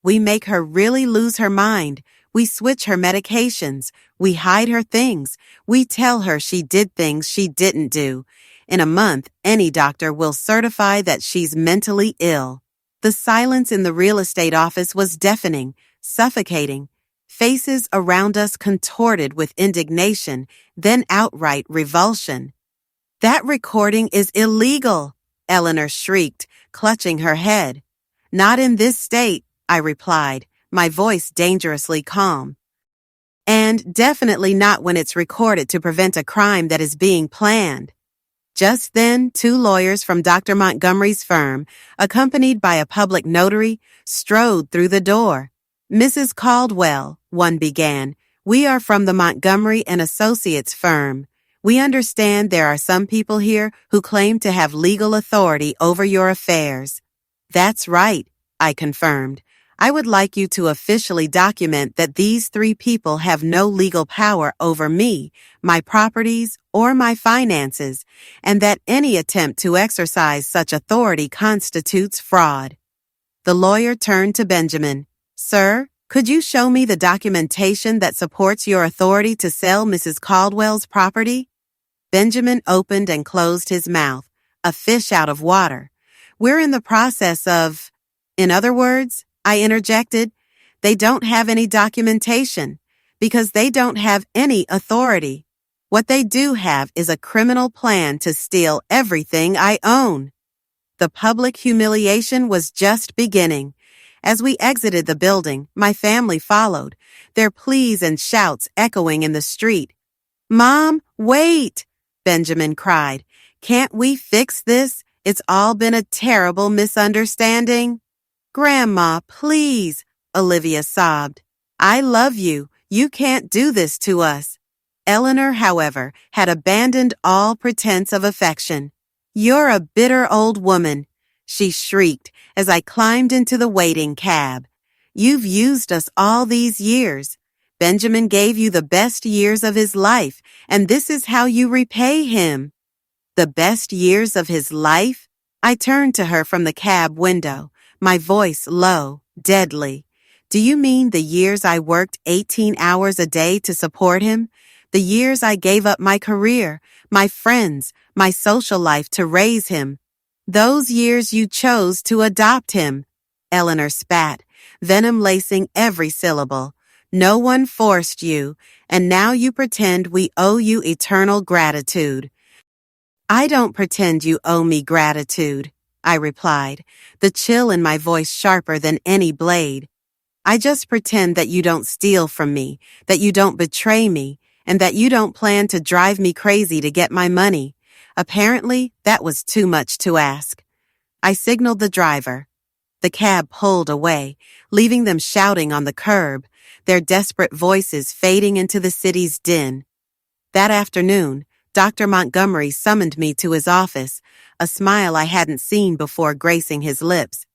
"We make her really lose her mind. We switch her medications. We hide her things. We tell her she did things she didn't do. In a month, any doctor will certify that she's mentally ill." The silence in the real estate office was deafening, suffocating. Faces around us contorted with indignation, then outright revulsion. "That recording is illegal," Eleanor shrieked, clutching her head. "Not in this state," I replied, my voice dangerously calm. "And definitely not when it's recorded to prevent a crime that is being planned." Just then, 2 lawyers from Dr. Montgomery's firm, accompanied by a public notary, strode through the door. "Mrs. Caldwell," one began, "we are from the Montgomery and Associates firm. We understand there are some people here who claim to have legal authority over your affairs." "That's right," I confirmed. "I would like you to officially document that these 3 people have no legal power over me, my properties, or my finances, and that any attempt to exercise such authority constitutes fraud." The lawyer turned to Benjamin. "Sir, could you show me the documentation that supports your authority to sell Mrs. Caldwell's property?" Benjamin opened and closed his mouth, a fish out of water. "We're in the process of—" "In other words," I interjected, "they don't have any documentation, because they don't have any authority. What they do have is a criminal plan to steal everything I own." The public humiliation was just beginning. As we exited the building, my family followed, their pleas and shouts echoing in the street. "Mom, wait!" Benjamin cried. "Can't we fix this? It's all been a terrible misunderstanding." "Grandma, please," Olivia sobbed. "I love you. You can't do this to us." Eleanor, however, had abandoned all pretense of affection. "You're a bitter old woman," she shrieked as I climbed into the waiting cab. "You've used us all these years. Benjamin gave you the best years of his life, and this is how you repay him." "The best years of his life?" I turned to her from the cab window, my voice low, deadly. "Do you mean the years I worked 18 hours a day to support him? The years I gave up my career, my friends, my social life to raise him? Those years you chose to adopt him?" Eleanor spat, venom lacing every syllable. "No one forced you, and now you pretend we owe you eternal gratitude." "I don't pretend you owe me gratitude," I replied, the chill in my voice sharper than any blade. "I just pretend that you don't steal from me, that you don't betray me, and that you don't plan to drive me crazy to get my money." Apparently, that was too much to ask. I signaled the driver. The cab pulled away, leaving them shouting on the curb, their desperate voices fading into the city's din. That afternoon, Dr. Montgomery summoned me to his office, a smile I hadn't seen before gracing his lips.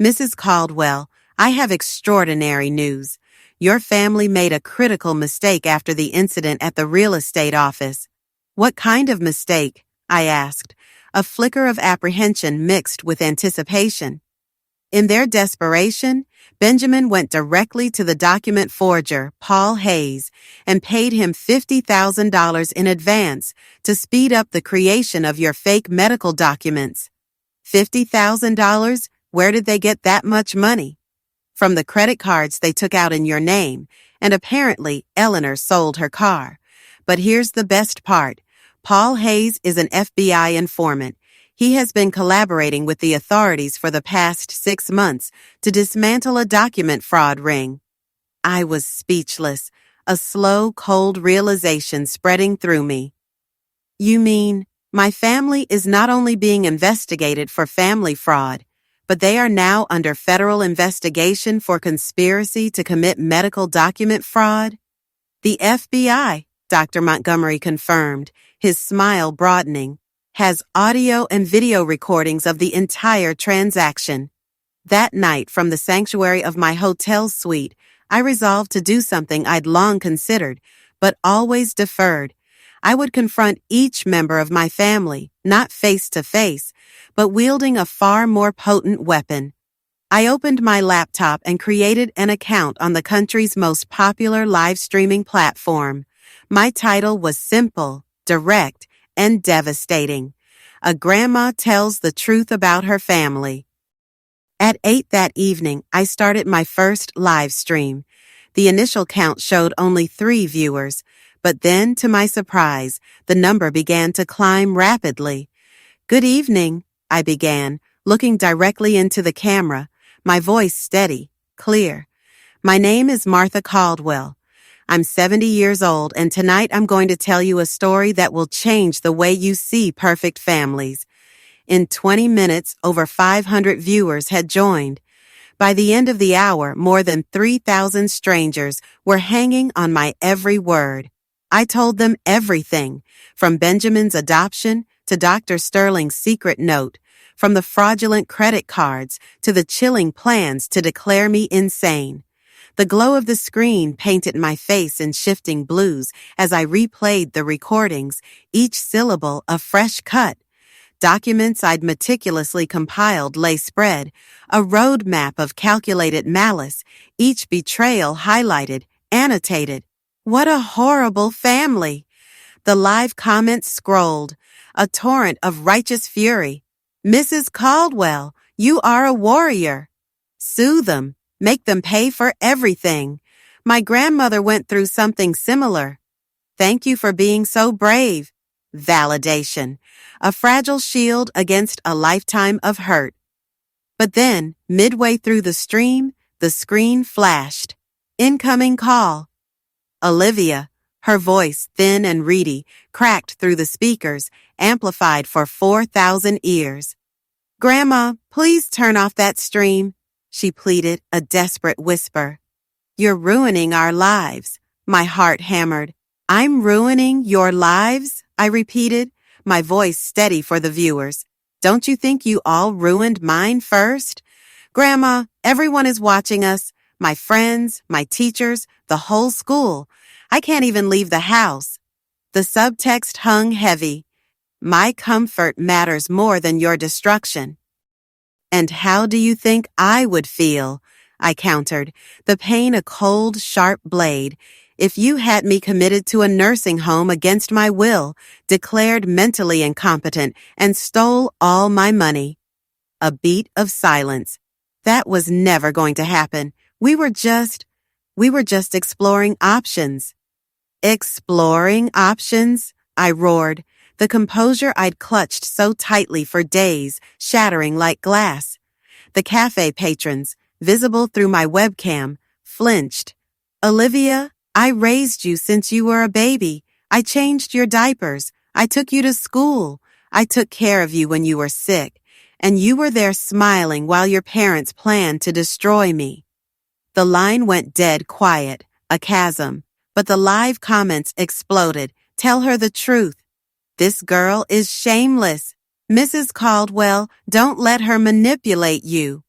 "Mrs. Caldwell, I have extraordinary news. Your family made a critical mistake after the incident at the real estate office." "What kind of mistake?" I asked, a flicker of apprehension mixed with anticipation. In their desperation, Benjamin went directly to the document forger, Paul Hayes, and paid him $50,000 in advance to speed up the creation of your fake medical documents. $50,000? Where did they get that much money? From the credit cards they took out in your name, and apparently Eleanor sold her car. But here's the best part. Paul Hayes is an FBI informant. He has been collaborating with the authorities for the past 6 months to dismantle a document fraud ring. I was speechless, a slow, cold realization spreading through me. "You mean, my family is not only being investigated for family fraud, but they are now under federal investigation for conspiracy to commit medical document fraud. The FBI, Dr. Montgomery confirmed, his smile broadening, has audio and video recordings of the entire transaction. That night, from the sanctuary of my hotel suite, I resolved to do something I'd long considered, but always deferred. I would confront each member of my family, not face to face, but wielding a far more potent weapon. I opened my laptop and created an account on the country's most popular live streaming platform. My title was simple, direct, and devastating. A grandma tells the truth about her family. At 8 that evening, I started my first live stream. The initial count showed only 3 viewers, but then, to my surprise, the number began to climb rapidly. "Good evening," I began, looking directly into the camera, my voice steady, clear. "My name is Martha Caldwell. I'm 70 years old, and tonight I'm going to tell you a story that will change the way you see perfect families." In 20 minutes, over 500 viewers had joined. By the end of the hour, more than 3,000 strangers were hanging on my every word. I told them everything, from Benjamin's adoption to Dr. Sterling's secret note, from the fraudulent credit cards to the chilling plans to declare me insane. The glow of the screen painted my face in shifting blues as I replayed the recordings, each syllable a fresh cut. Documents I'd meticulously compiled lay spread, a roadmap of calculated malice, each betrayal highlighted, annotated. What a horrible family! The live comments scrolled, a torrent of righteous fury. "Mrs. Caldwell, you are a warrior." "Sue them. Make them pay for everything. My grandmother went through something similar." "Thank you for being so brave." Validation. A fragile shield against a lifetime of hurt. But then, midway through the stream, the screen flashed. "Incoming call." Olivia, her voice thin and reedy, cracked through the speakers, amplified for 4,000 ears. "Grandma, please turn off that stream," she pleaded, a desperate whisper. "You're ruining our lives," my heart hammered. "I'm ruining your lives?" I repeated, my voice steady for the viewers. "Don't you think you all ruined mine first?" "Grandma, everyone is watching us. My friends, my teachers, the whole school. I can't even leave the house." The subtext hung heavy. "My comfort matters more than your destruction." "And how do you think I would feel?" I countered, the pain a cold, sharp blade. "If you had me committed to a nursing home against my will, declared mentally incompetent, and stole all my money." A beat of silence. That was never going to happen. We were just exploring options. "Exploring options?" I roared, the composure I'd clutched so tightly for days, shattering like glass. The cafe patrons, visible through my webcam, flinched. "Olivia, I raised you since you were a baby. I changed your diapers. I took you to school. I took care of you when you were sick. And you were there smiling while your parents planned to destroy me." The line went dead quiet, a chasm, but the live comments exploded. "Tell her the truth. This girl is shameless. Mrs. Caldwell, don't let her manipulate you."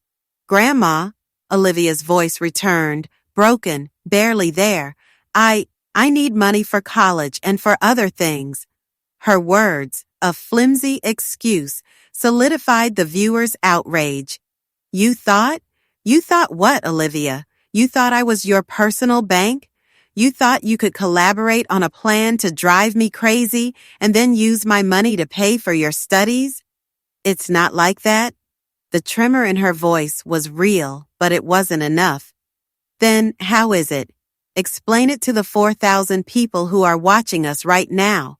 "Grandma," Olivia's voice returned, broken, barely there. I need money for college and for other things." Her words, a flimsy excuse, solidified the viewer's outrage. You thought what, Olivia? You thought I was your personal bank? You thought you could collaborate on a plan to drive me crazy and then use my money to pay for your studies? It's not like that." The tremor in her voice was real, but it wasn't enough. "Then how is it? Explain it to the 4,000 people who are watching us right now.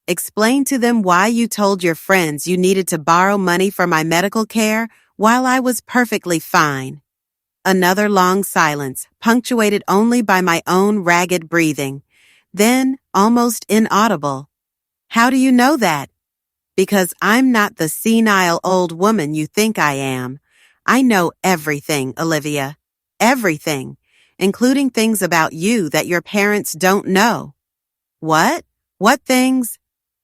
Explain to them why you told your friends you needed to borrow money for my medical care while I was perfectly fine." Another long silence, punctuated only by my own ragged breathing. Then, almost inaudible. "How do you know that?" "Because I'm not the senile old woman you think I am. I know everything, Olivia. Everything, including things about you that your parents don't know. What? What things?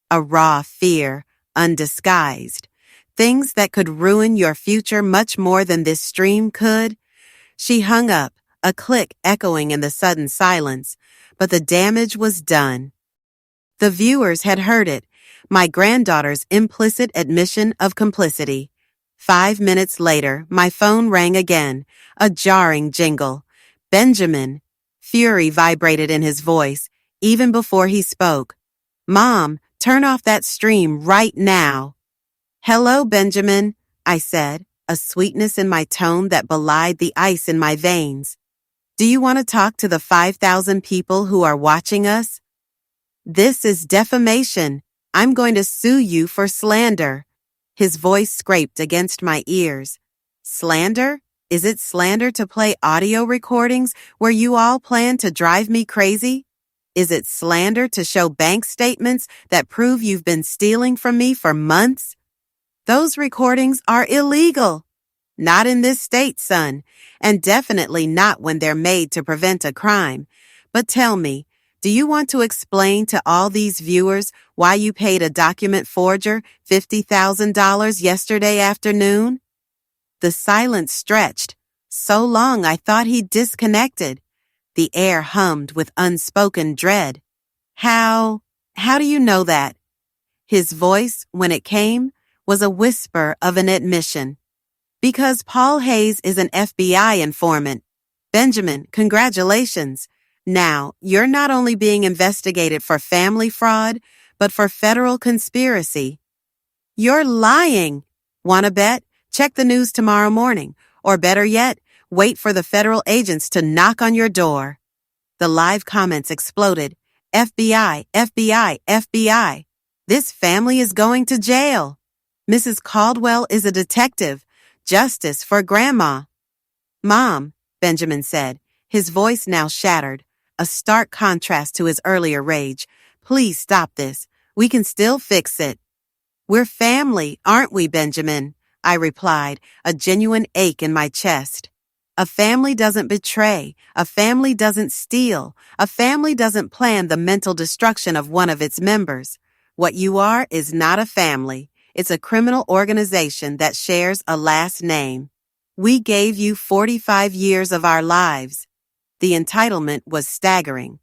A raw fear, undisguised. Things that could ruin your future much more than this stream could. She hung up, a click echoing in the sudden silence, but the damage was done. The viewers had heard it, my granddaughter's implicit admission of complicity. 5 minutes later, my phone rang again, a jarring jingle. Benjamin. Fury vibrated in his voice, even before he spoke. Mom, turn off that stream right now. Hello, Benjamin, I said, a sweetness in my tone that belied the ice in my veins. Do you want to talk to the 5,000 people who are watching us? This is defamation. I'm going to sue you for slander. His voice scraped against my ears. Slander? Is it slander to play audio recordings where you all plan to drive me crazy? Is it slander to show bank statements that prove you've been stealing from me for months? Those recordings are illegal. Not in this state, son, and definitely not when they're made to prevent a crime. But tell me, do you want to explain to all these viewers why you paid a document forger $50,000 yesterday afternoon? The silence stretched. So long I thought he'd disconnected. The air hummed with unspoken dread. How do you know that? His voice, when it came, was a whisper of an admission. Because Paul Hayes is an FBI informant. Benjamin, congratulations. Now, you're not only being investigated for family fraud, but for federal conspiracy. You're lying. Want to bet? Check the news tomorrow morning. Or better yet, wait for the federal agents to knock on your door. The live comments exploded. FBI, FBI, FBI. This family is going to jail. Mrs. Caldwell is a detective. Justice for Grandma. Mom, Benjamin said, his voice now shattered, a stark contrast to his earlier rage. Please stop this. We can still fix it. We're family, aren't we, Benjamin? I replied, a genuine ache in my chest. A family doesn't betray. A family doesn't steal. A family doesn't plan the mental destruction of one of its members. What you are is not a family. It's a criminal organization that shares a last name. We gave you 45 years of our lives. The entitlement was staggering.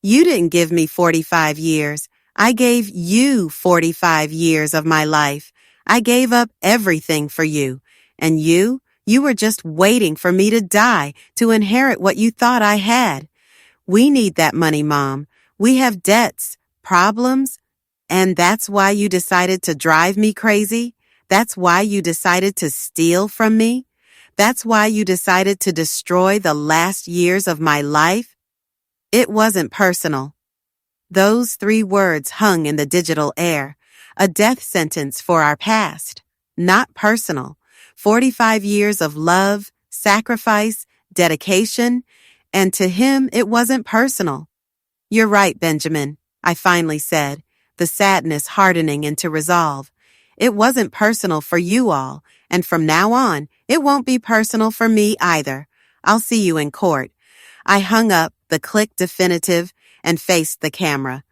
You didn't give me 45 years. I gave you 45 years of my life. I gave up everything for you. And you were just waiting for me to die to inherit what you thought I had. We need that money, Mom. We have debts, problems. And that's why you decided to drive me crazy? That's why you decided to steal from me? That's why you decided to destroy the last years of my life? It wasn't personal. Those 3 words hung in the digital air, a death sentence for our past. Not personal. 45 years of love, sacrifice, dedication, and to him it wasn't personal. You're right, Benjamin, I finally said, the sadness hardening into resolve. It wasn't personal for you all, and from now on, it won't be personal for me either. I'll see you in court. I hung up, the click definitive, and faced the camera.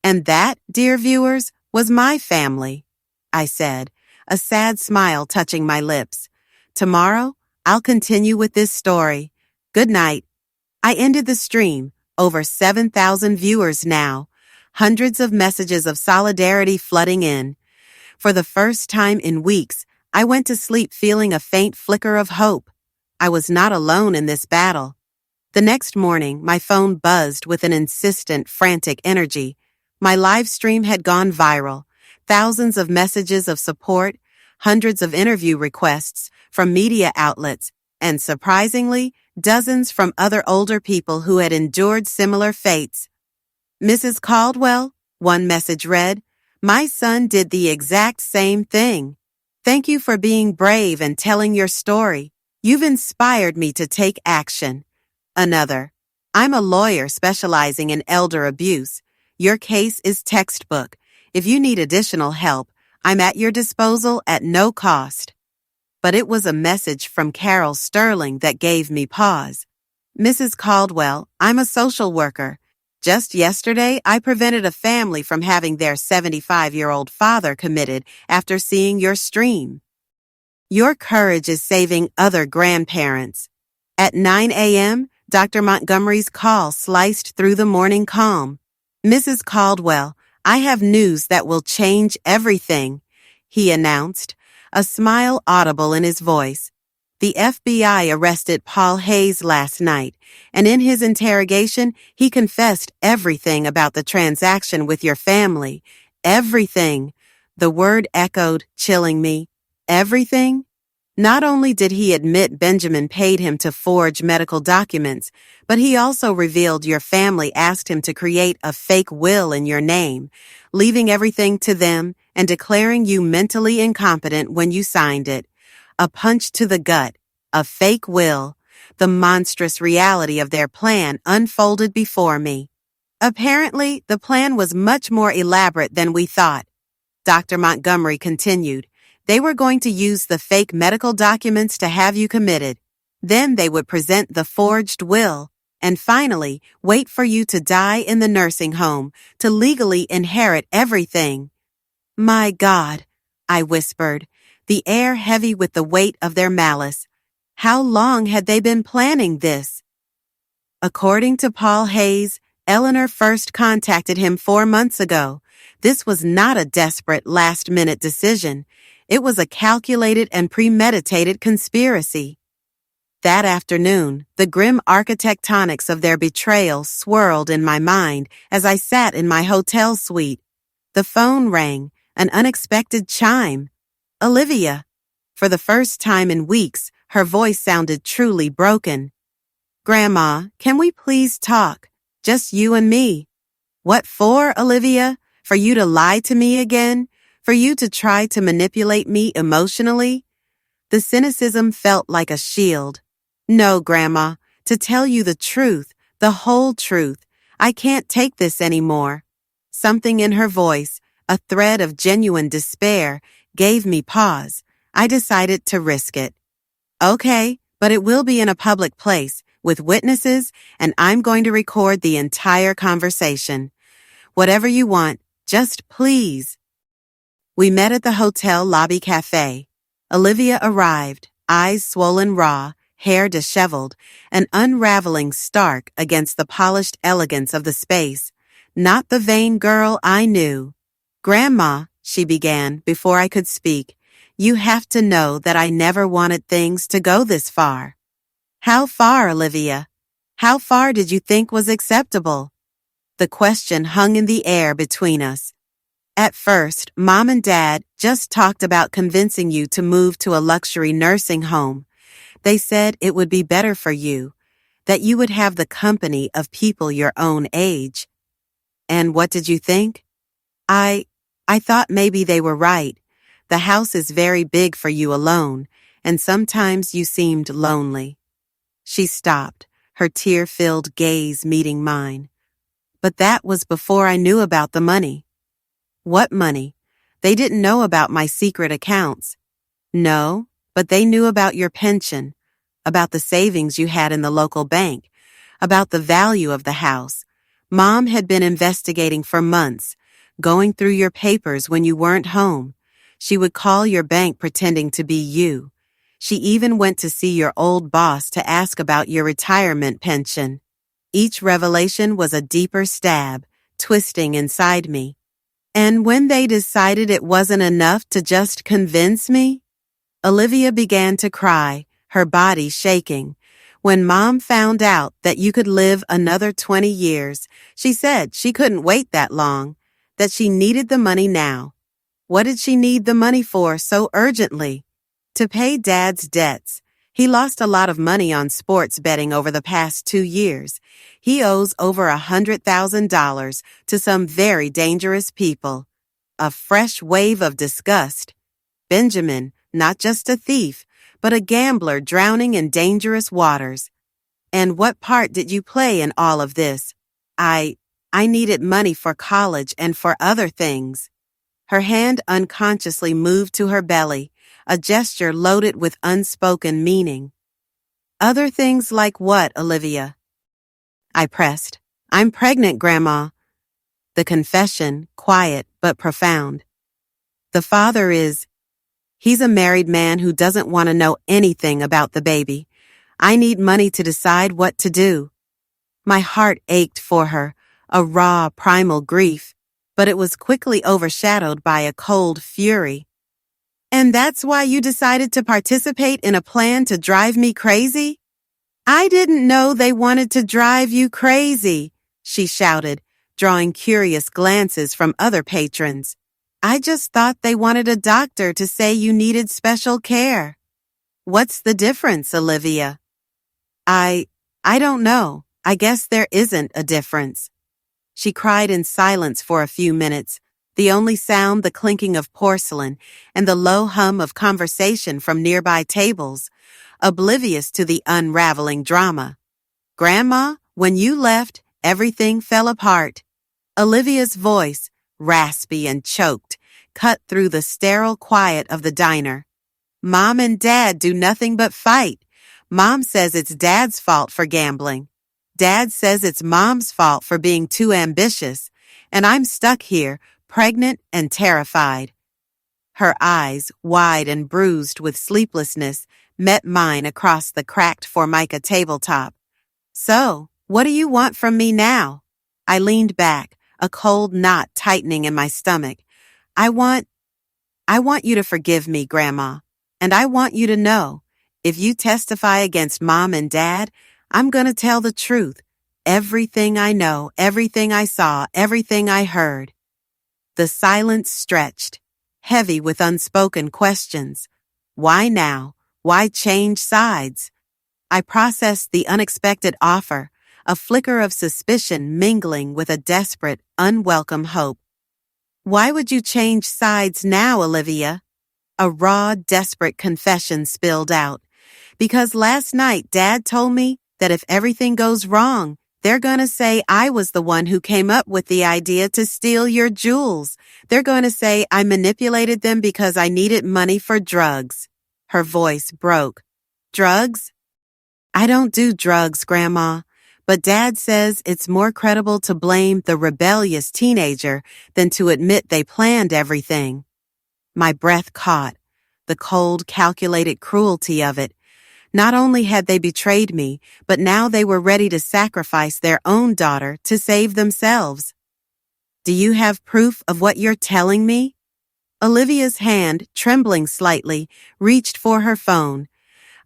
And that, dear viewers, was my family, I said, a sad smile touching my lips. Tomorrow, I'll continue with this story. Good night. I ended the stream, over 7,000 viewers now. Hundreds of messages of solidarity flooding in. For the first time in weeks, I went to sleep feeling a faint flicker of hope. I was not alone in this battle. The next morning, my phone buzzed with an insistent, frantic energy. My live stream had gone viral. Thousands of messages of support, hundreds of interview requests from media outlets, and surprisingly, dozens from other older people who had endured similar fates. Mrs. Caldwell, one message read, my son did the exact same thing. Thank you for being brave and telling your story. You've inspired me to take action. Another, I'm a lawyer specializing in elder abuse. Your case is textbook. If you need additional help, I'm at your disposal at no cost. But it was a message from Carol Sterling that gave me pause. Mrs. Caldwell, I'm a social worker. Just yesterday, I prevented a family from having their 75-year-old father committed after seeing your stream. Your courage is saving other grandparents. At 9 a.m., Dr. Montgomery's call sliced through the morning calm. Mrs. Caldwell, I have news that will change everything, he announced, a smile audible in his voice. The FBI arrested Paul Hayes last night, and in his interrogation, he confessed everything about the transaction with your family. Everything. The word echoed, chilling me. Everything? Not only did he admit Benjamin paid him to forge medical documents, but he also revealed your family asked him to create a fake will in your name, leaving everything to them and declaring you mentally incompetent when you signed it. A punch to the gut, a fake will, the monstrous reality of their plan unfolded before me. Apparently, the plan was much more elaborate than we thought. Dr. Montgomery continued. They were going to use the fake medical documents to have you committed. Then they would present the forged will, and finally, wait for you to die in the nursing home to legally inherit everything. My God, I whispered, the air heavy with the weight of their malice. How long had they been planning this? According to Paul Hayes, Eleanor first contacted him 4 months ago. This was not a desperate last-minute decision. It was a calculated and premeditated conspiracy. That afternoon, the grim architectonics of their betrayal swirled in my mind as I sat in my hotel suite. The phone rang, an unexpected chime. Olivia. For the first time in weeks, her voice sounded truly broken. Grandma, can we please talk? Just you and me. What for, Olivia? For you to lie to me again? For you to try to manipulate me emotionally? The cynicism felt like a shield. No, Grandma, to tell you the truth, the whole truth, I can't take this anymore. Something in her voice, a thread of genuine despair, gave me pause. I decided to risk it. Okay, but it will be in a public place, with witnesses, and I'm going to record the entire conversation. Whatever you want, just please. We met at the hotel lobby cafe. Olivia arrived, eyes swollen raw, hair disheveled, an unraveling stark against the polished elegance of the space. Not the vain girl I knew. Grandma, she began before I could speak, you have to know that I never wanted things to go this far. How far, Olivia? How far did you think was acceptable? The question hung in the air between us. At first, Mom and Dad just talked about convincing you to move to a luxury nursing home. They said it would be better for you, that you would have the company of people your own age. And what did you think? I thought maybe they were right. The house is very big for you alone, and sometimes you seemed lonely. She stopped, her tear-filled gaze meeting mine. But that was before I knew about the money. What money? They didn't know about my secret accounts. No, but they knew about your pension, about the savings you had in the local bank, about the value of the house. Mom had been investigating for months, going through your papers when you weren't home. She would call your bank pretending to be you. She even went to see your old boss to ask about your retirement pension. Each revelation was a deeper stab, twisting inside me. And when they decided it wasn't enough to just convince me, Olivia began to cry, her body shaking. When Mom found out that you could live another 20 years, she said she couldn't wait that long, that she needed the money now. What did she need the money for so urgently? To pay Dad's debts. He lost a lot of money on sports betting over the past 2 years. He owes over $100,000 to some very dangerous people. A fresh wave of disgust. Benjamin, not just a thief, but a gambler drowning in dangerous waters. And what part did you play in all of this? I needed money for college and for other things. Her hand unconsciously moved to her belly, a gesture loaded with unspoken meaning. Other things like what, Olivia? I pressed. I'm pregnant, Grandma. The confession, quiet but profound. The father he's a married man who doesn't want to know anything about the baby. I need money to decide what to do. My heart ached for her, a raw, primal grief, but it was quickly overshadowed by a cold fury. And that's why you decided to participate in a plan to drive me crazy? I didn't know they wanted to drive you crazy, she shouted, drawing curious glances from other patrons. I just thought they wanted a doctor to say you needed special care. What's the difference, Olivia? I don't know. I guess there isn't a difference. She cried in silence for a few minutes, the only sound the clinking of porcelain and the low hum of conversation from nearby tables, oblivious to the unraveling drama. Grandma, when you left, everything fell apart. Olivia's voice, raspy and choked, cut through the sterile quiet of the diner. Mom and Dad do nothing but fight. Mom says it's Dad's fault for gambling. Dad says it's Mom's fault for being too ambitious, and I'm stuck here, pregnant and terrified. Her eyes, wide and bruised with sleeplessness, met mine across the cracked Formica tabletop. So, what do you want from me now? I leaned back, a cold knot tightening in my stomach. I want you to forgive me, Grandma, and I want you to know, if you testify against Mom and Dad, I'm going to tell the truth. Everything I know, everything I saw, everything I heard. The silence stretched, heavy with unspoken questions. Why now? Why change sides? I processed the unexpected offer, a flicker of suspicion mingling with a desperate, unwelcome hope. Why would you change sides now, Olivia? A raw, desperate confession spilled out. Because last night Dad told me that if everything goes wrong, they're gonna say I was the one who came up with the idea to steal your jewels. They're gonna say I manipulated them because I needed money for drugs. Her voice broke. Drugs? I don't do drugs, Grandma, but Dad says it's more credible to blame the rebellious teenager than to admit they planned everything. My breath caught, the cold, calculated cruelty of it. Not only had they betrayed me, but now they were ready to sacrifice their own daughter to save themselves. Do you have proof of what you're telling me? Olivia's hand, trembling slightly, reached for her phone.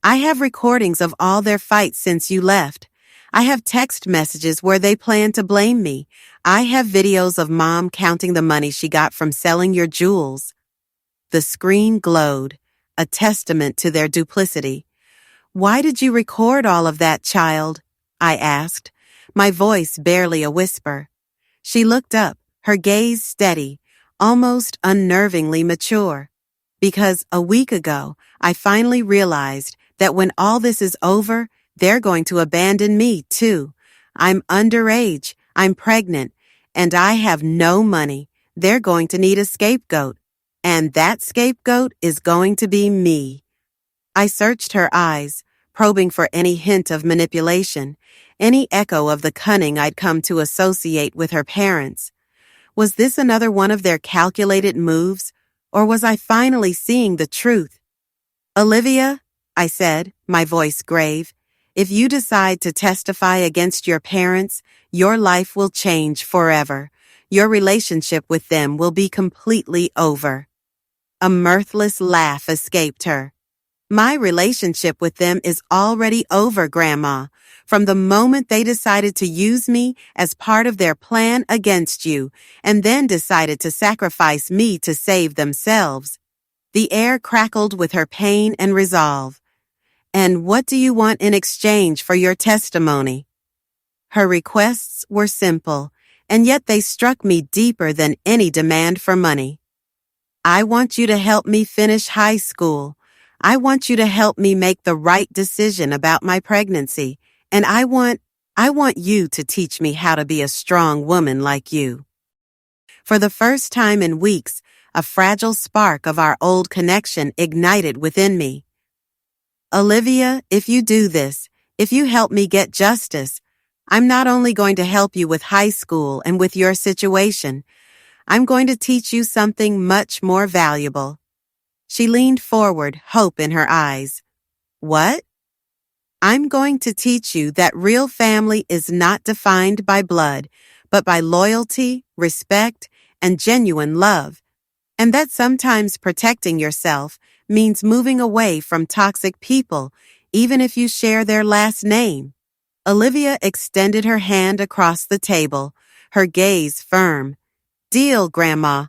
I have recordings of all their fights since you left. I have text messages where they plan to blame me. I have videos of Mom counting the money she got from selling your jewels. The screen glowed, a testament to their duplicity. Why did you record all of that, child? I asked, my voice barely a whisper. She looked up, her gaze steady, almost unnervingly mature. Because a week ago, I finally realized that when all this is over, they're going to abandon me, too. I'm underage, I'm pregnant, and I have no money. They're going to need a scapegoat. And that scapegoat is going to be me. I searched her eyes, probing for any hint of manipulation, any echo of the cunning I'd come to associate with her parents. Was this another one of their calculated moves, or was I finally seeing the truth? Olivia, I said, my voice grave, if you decide to testify against your parents, your life will change forever. Your relationship with them will be completely over. A mirthless laugh escaped her. My relationship with them is already over, Grandma, from the moment they decided to use me as part of their plan against you, and then decided to sacrifice me to save themselves. The air crackled with her pain and resolve. And what do you want in exchange for your testimony? Her requests were simple, and yet they struck me deeper than any demand for money. I want you to help me finish high school. I want you to help me make the right decision about my pregnancy, and I want you to teach me how to be a strong woman like you. For the first time in weeks, A fragile spark of our old connection ignited within me. Olivia, if you do this, if you help me get justice, I'm not only going to help you with high school and with your situation, I'm going to teach you something much more valuable. She leaned forward, hope in her eyes. What? I'm going to teach you that real family is not defined by blood, but by loyalty, respect, and genuine love, and that sometimes protecting yourself means moving away from toxic people, even if you share their last name. Olivia extended her hand across the table, her gaze firm. Deal, Grandma.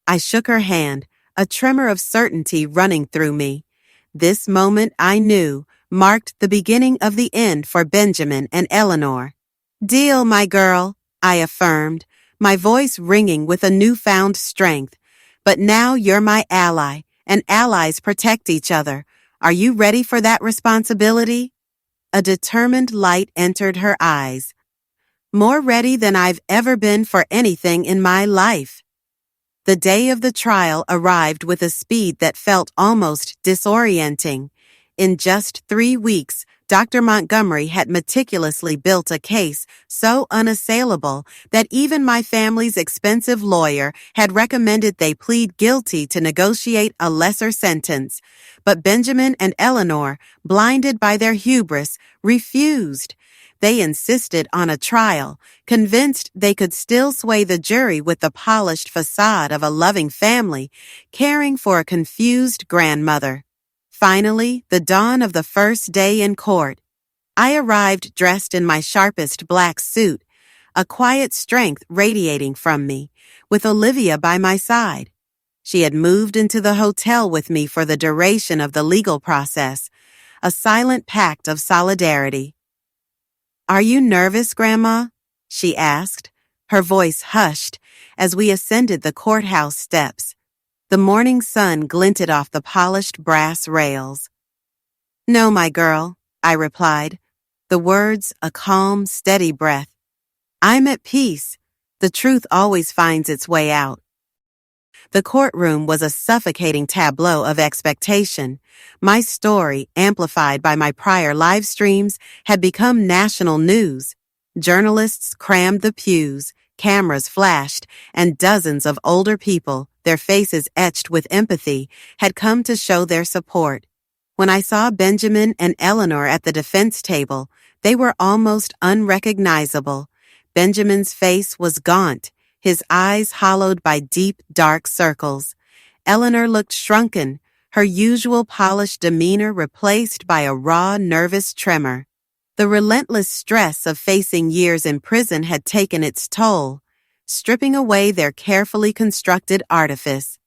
I shook her hand, a tremor of certainty running through me. This moment, I knew, marked the beginning of the end for Benjamin and Eleanor. Deal, my girl, I affirmed, my voice ringing with a newfound strength. But now you're my ally, and allies protect each other. Are you ready for that responsibility? A determined light entered her eyes. More ready than I've ever been for anything in my life. The day of the trial arrived with a speed that felt almost disorienting. In just 3 weeks, Dr. Montgomery had meticulously built a case so unassailable that even my family's expensive lawyer had recommended they plead guilty to negotiate a lesser sentence. But Benjamin and Eleanor, blinded by their hubris, refused. They insisted on a trial, convinced they could still sway the jury with the polished facade of a loving family, caring for a confused grandmother. Finally, the dawn of the first day in court. I arrived dressed in my sharpest black suit, a quiet strength radiating from me, with Olivia by my side. She had moved into the hotel with me for the duration of the legal process, a silent pact of solidarity. Are you nervous, Grandma? She asked, her voice hushed as we ascended the courthouse steps. The morning sun glinted off the polished brass rails. No, my girl, I replied, the words a calm, steady breath. I'm at peace. The truth always finds its way out. The courtroom was a suffocating tableau of expectation. My story, amplified by my prior live streams, had become national news. Journalists crammed the pews, cameras flashed, and dozens of older people, their faces etched with empathy, had come to show their support. When I saw Benjamin and Eleanor at the defense table, they were almost unrecognizable. Benjamin's face was gaunt, his eyes hollowed by deep, dark circles. Eleanor looked shrunken, her usual polished demeanor replaced by a raw, nervous tremor. The relentless stress of facing years in prison had taken its toll, stripping away their carefully constructed artifice.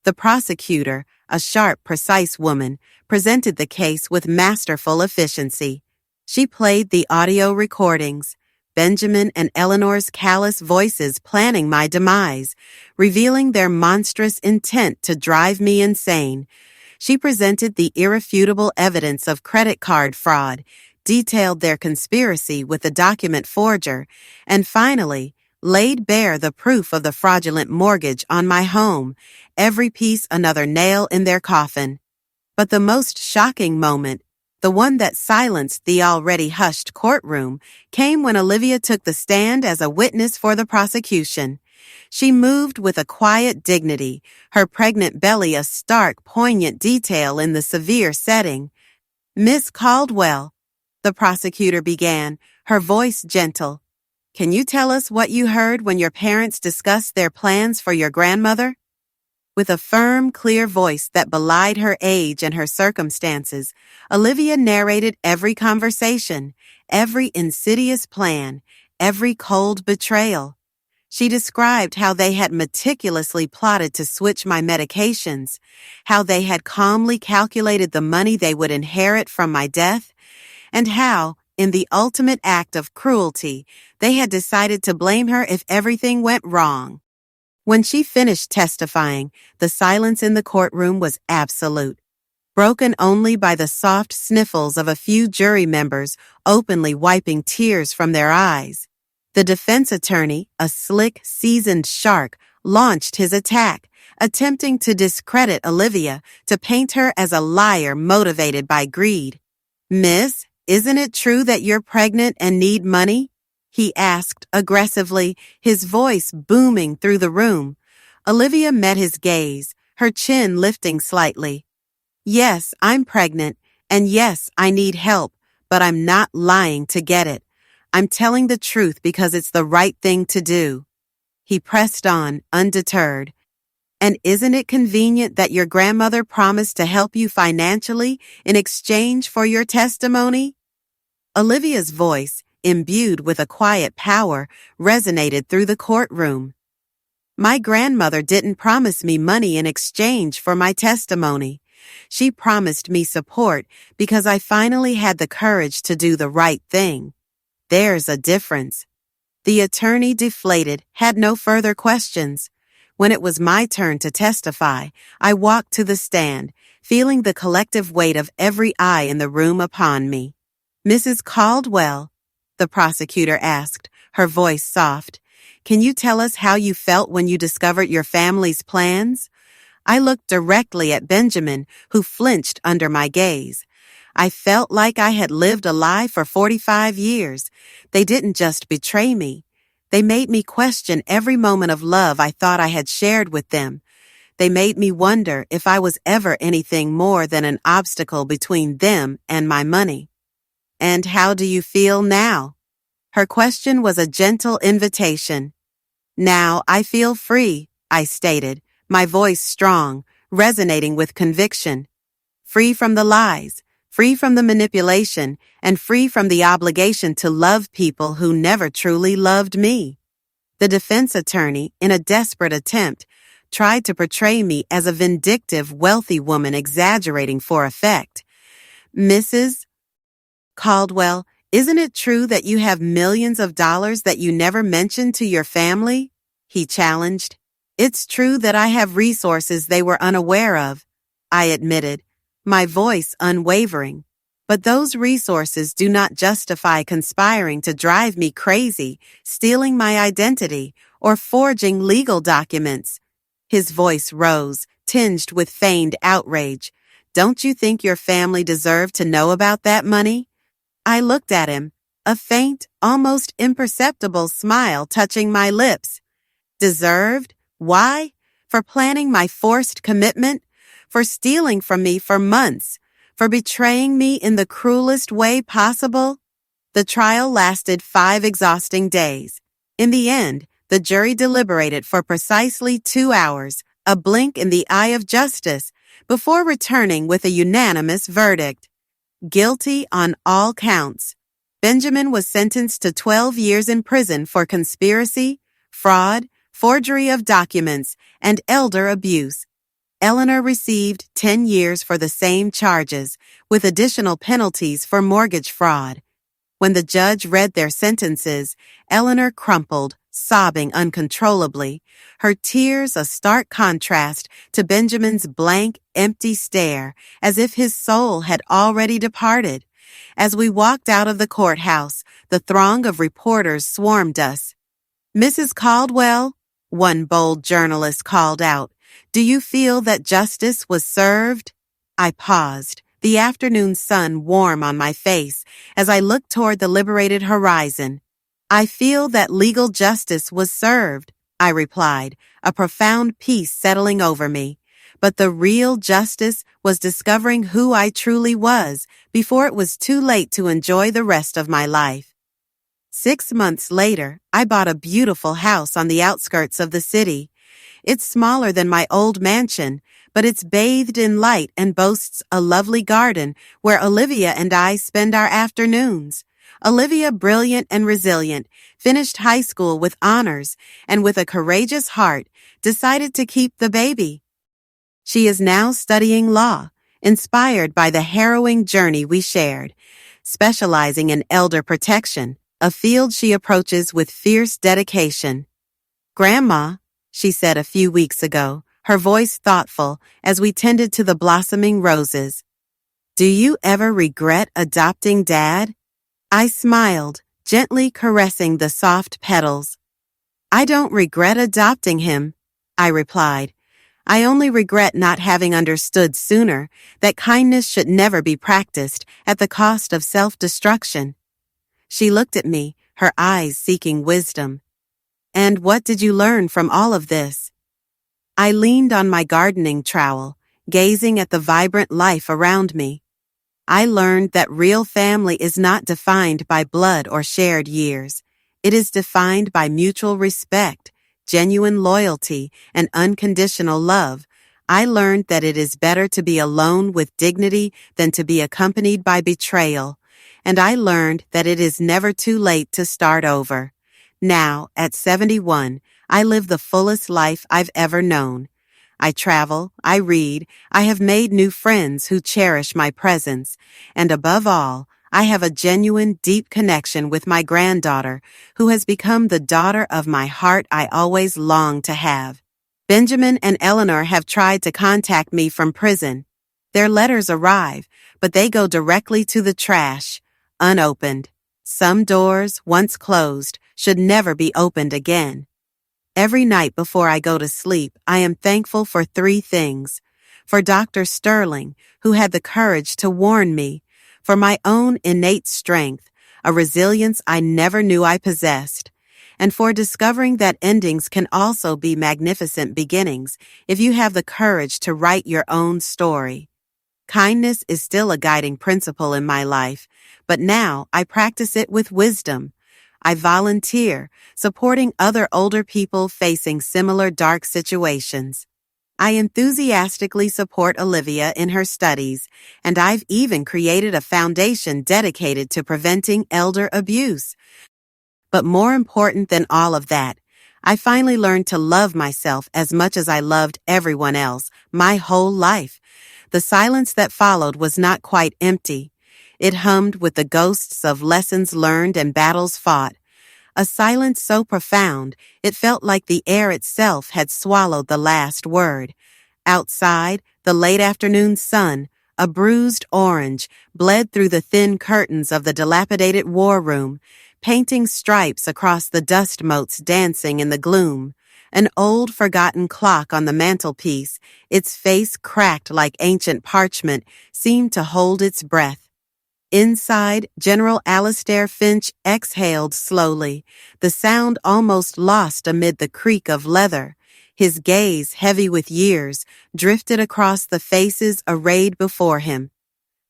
The prosecutor, a sharp, precise woman, presented the case with masterful efficiency. She played the audio recordings, Benjamin and Eleanor's callous voices planning my demise, revealing their monstrous intent to drive me insane. She presented the irrefutable evidence of credit card fraud, detailed their conspiracy with the document forger, and finally, laid bare the proof of the fraudulent mortgage on my home, every piece another nail in their coffin. But the most shocking moment, the one that silenced the already hushed courtroom, came when Olivia took the stand as a witness for the prosecution. She moved with a quiet dignity, her pregnant belly a stark, poignant detail in the severe setting. Miss Caldwell, the prosecutor began, her voice gentle. Can you tell us what you heard when your parents discussed their plans for your grandmother? With a firm, clear voice that belied her age and her circumstances, Olivia narrated every conversation, every insidious plan, every cold betrayal. She described how they had meticulously plotted to switch my medications, how they had calmly calculated the money they would inherit from my death, and how, in the ultimate act of cruelty, they had decided to blame her if everything went wrong. When she finished testifying, the silence in the courtroom was absolute, broken only by the soft sniffles of a few jury members openly wiping tears from their eyes. The defense attorney, a slick, seasoned shark, launched his attack, attempting to discredit Olivia, to paint her as a liar motivated by greed. "Miss, isn't it true that you're pregnant and need money?" he asked aggressively, his voice booming through the room. Olivia met his gaze, her chin lifting slightly. "Yes, I'm pregnant, and yes, I need help, but I'm not lying to get it. I'm telling the truth because it's the right thing to do." He pressed on, undeterred. "And isn't it convenient that your grandmother promised to help you financially in exchange for your testimony?" Olivia's voice, imbued with a quiet power, resonated through the courtroom. "My grandmother didn't promise me money in exchange for my testimony. She promised me support because I finally had the courage to do the right thing. There's a difference." The attorney deflated, had no further questions. When it was my turn to testify, I walked to the stand, feeling the collective weight of every eye in the room upon me. "Mrs. Caldwell," the prosecutor asked, her voice soft, "can you tell us how you felt when you discovered your family's plans?" I looked directly at Benjamin, who flinched under my gaze. I felt like I had lived a lie for 45 years. They didn't just betray me. They made me question every moment of love I thought I had shared with them. They made me wonder if I was ever anything more than an obstacle between them and my money. "And how do you feel now?" Her question was a gentle invitation. "Now I feel free," I stated, my voice strong, resonating with conviction. "Free from the lies, free from the manipulation, and free from the obligation to love people who never truly loved me." The defense attorney, in a desperate attempt, tried to portray me as a vindictive, wealthy woman exaggerating for effect. "Mrs. Caldwell, isn't it true that you have millions of dollars that you never mentioned to your family?" he challenged. "It's true that I have resources they were unaware of," I admitted, my voice unwavering. "But those resources do not justify conspiring to drive me crazy, stealing my identity, or forging legal documents." His voice rose, tinged with feigned outrage. "Don't you think your family deserved to know about that money?" I looked at him, a faint, almost imperceptible smile touching my lips. "Deserved? Why? For planning my forced commitment? For stealing from me for months? For betraying me in the cruelest way possible?" The trial lasted 5 exhausting days. In the end, the jury deliberated for precisely 2 hours, a blink in the eye of justice, before returning with a unanimous verdict. Guilty on all counts. Benjamin was sentenced to 12 years in prison for conspiracy, fraud, forgery of documents, and elder abuse. Eleanor received 10 years for the same charges, with additional penalties for mortgage fraud. When the judge read their sentences, Eleanor crumpled, sobbing uncontrollably, her tears a stark contrast to Benjamin's blank, empty stare, as if his soul had already departed. As we walked out of the courthouse, the throng of reporters swarmed us. "Mrs. Caldwell," one bold journalist called out, "do you feel that justice was served?" I paused, the afternoon sun warm on my face, as I looked toward the liberated horizon. "I feel that legal justice was served," I replied, a profound peace settling over me. But the real justice was discovering who I truly was before it was too late to enjoy the rest of my life. 6 months later, I bought a beautiful house on the outskirts of the city. It's smaller than my old mansion, but it's bathed in light and boasts a lovely garden where Olivia and I spend our afternoons. Olivia, brilliant and resilient, finished high school with honors and with a courageous heart, decided to keep the baby. She is now studying law, inspired by the harrowing journey we shared, specializing in elder protection, a field she approaches with fierce dedication. "Grandma," she said a few weeks ago, her voice thoughtful as we tended to the blossoming roses. "Do you ever regret adopting Dad?" I smiled, gently caressing the soft petals. "I don't regret adopting him," I replied. I only regret not having understood sooner that kindness should never be practiced at the cost of self-destruction. She looked at me, her eyes seeking wisdom. And what did you learn from all of this? I leaned on my gardening trowel, gazing at the vibrant life around me. I learned that real family is not defined by blood or shared years. It is defined by mutual respect, genuine loyalty, and unconditional love. I learned that it is better to be alone with dignity than to be accompanied by betrayal. And I learned that it is never too late to start over. Now, at 71, I live the fullest life I've ever known. I travel, I read, I have made new friends who cherish my presence, and above all, I have a genuine, deep connection with my granddaughter, who has become the daughter of my heart I always longed to have. Benjamin and Eleanor have tried to contact me from prison. Their letters arrive, but they go directly to the trash, unopened. Some doors, once closed, should never be opened again. Every night before I go to sleep, I am thankful for three things. For Dr. Sterling, who had the courage to warn me. For my own innate strength, a resilience I never knew I possessed. And for discovering that endings can also be magnificent beginnings if you have the courage to write your own story. Kindness is still a guiding principle in my life, but now I practice it with wisdom. I volunteer, supporting other older people facing similar dark situations. I enthusiastically support Olivia in her studies, and I've even created a foundation dedicated to preventing elder abuse. But more important than all of that, I finally learned to love myself as much as I loved everyone else, my whole life. The silence that followed was not quite empty. It hummed with the ghosts of lessons learned and battles fought. A silence so profound, it felt like the air itself had swallowed the last word. Outside, the late afternoon sun, a bruised orange, bled through the thin curtains of the dilapidated war room, painting stripes across the dust motes dancing in the gloom. An old forgotten clock on the mantelpiece, its face cracked like ancient parchment, seemed to hold its breath. Inside, General Alistair Finch exhaled slowly, the sound almost lost amid the creak of leather. His gaze, heavy with years, drifted across the faces arrayed before him.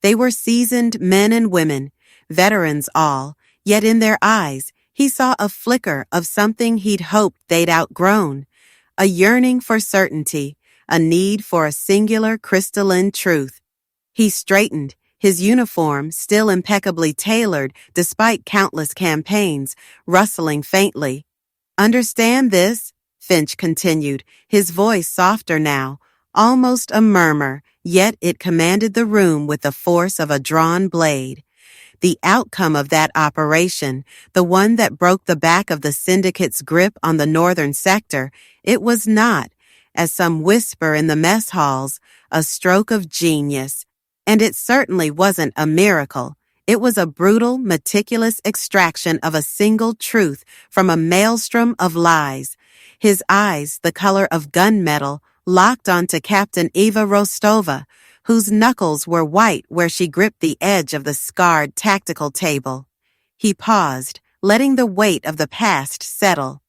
They were seasoned men and women, veterans all, yet in their eyes he saw a flicker of something he'd hoped they'd outgrown, a yearning for certainty, a need for a singular crystalline truth. He straightened, his uniform, still impeccably tailored despite countless campaigns, rustling faintly. "Understand this?" Finch continued, his voice softer now, almost a murmur, yet it commanded the room with the force of a drawn blade. The outcome of that operation, the one that broke the back of the syndicate's grip on the northern sector, it was not, as some whisper in the mess halls, a stroke of genius. And it certainly wasn't a miracle. It was a brutal, meticulous extraction of a single truth from a maelstrom of lies. His eyes, the color of gunmetal, locked onto Captain Eva Rostova, whose knuckles were white where she gripped the edge of the scarred tactical table. He paused, letting the weight of the past settle.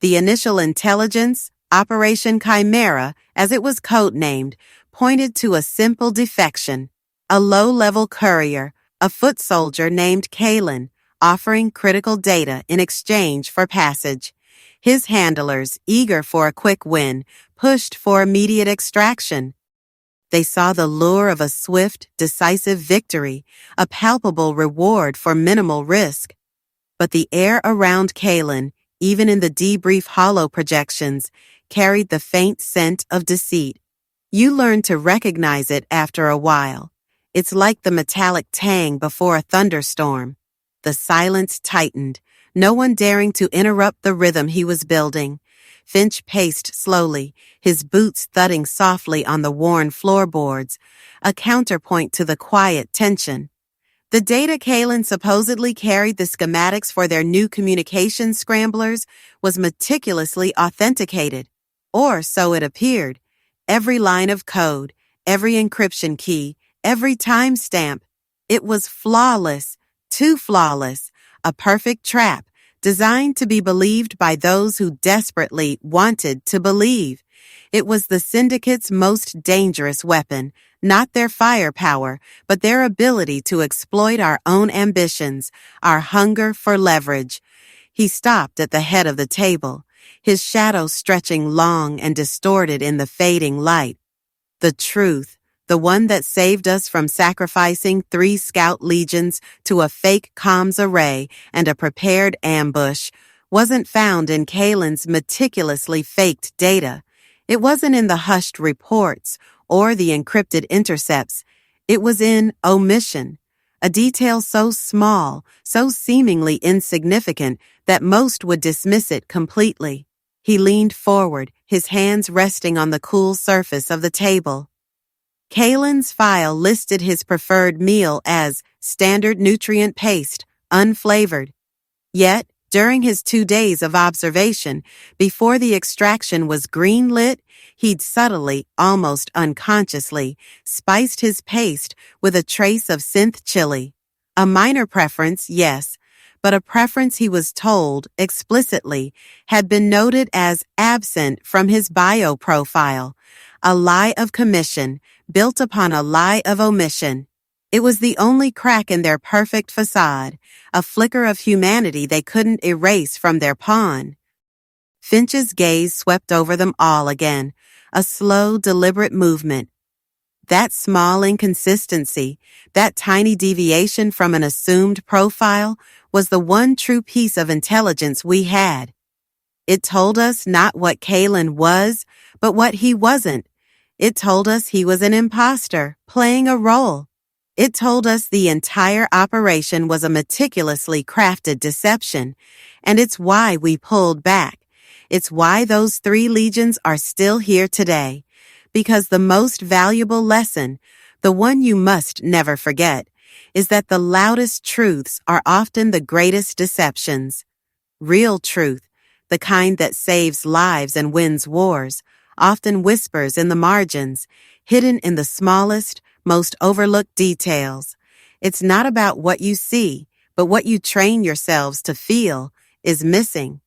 The initial intelligence, Operation Chimera, as it was codenamed, pointed to a simple defection. A low-level courier, a foot soldier named Kalen, offering critical data in exchange for passage. His handlers, eager for a quick win, pushed for immediate extraction. They saw the lure of a swift, decisive victory, a palpable reward for minimal risk. But the air around Kalen, even in the debrief hollow projections, carried the faint scent of deceit. You learn to recognize it after a while. It's like the metallic tang before a thunderstorm. The silence tightened, no one daring to interrupt the rhythm he was building. Finch paced slowly, his boots thudding softly on the worn floorboards, a counterpoint to the quiet tension. The data Kalen supposedly carried the schematics for their new communications scramblers was meticulously authenticated, or so it appeared. Every line of code, every encryption key, every timestamp. It was flawless, too flawless, a perfect trap, designed to be believed by those who desperately wanted to believe. It was the syndicate's most dangerous weapon, not their firepower, but their ability to exploit our own ambitions, our hunger for leverage. He stopped at the head of the table, his shadow stretching long and distorted in the fading light. The truth, the one that saved us from sacrificing 3 scout legions to a fake comms array and a prepared ambush, wasn't found in Kalen's meticulously faked data. It wasn't in the hushed reports or the encrypted intercepts. It was in omission, a detail so small, so seemingly insignificant that most would dismiss it completely. He leaned forward, his hands resting on the cool surface of the table. Kalen's file listed his preferred meal as standard nutrient paste, unflavored. Yet, during his 2 days of observation, before the extraction was green-lit, he'd subtly, almost unconsciously, spiced his paste with a trace of synth chili. A minor preference, yes, but a preference he was told, explicitly, had been noted as absent from his bio profile. A lie of commission, built upon a lie of omission. It was the only crack in their perfect facade, a flicker of humanity they couldn't erase from their pawn. Finch's gaze swept over them all again, a slow, deliberate movement. That small inconsistency, that tiny deviation from an assumed profile, was the one true piece of intelligence we had. It told us not what Kalen was, but what he wasn't. It told us he was an imposter, playing a role. It told us the entire operation was a meticulously crafted deception, and it's why we pulled back. It's why those 3 legions are still here today. Because the most valuable lesson, the one you must never forget, is that the loudest truths are often the greatest deceptions. Real truth, the kind that saves lives and wins wars, often whispers in the margins, hidden in the smallest, most overlooked details. It's not about what you see, but what you train yourselves to feel is missing.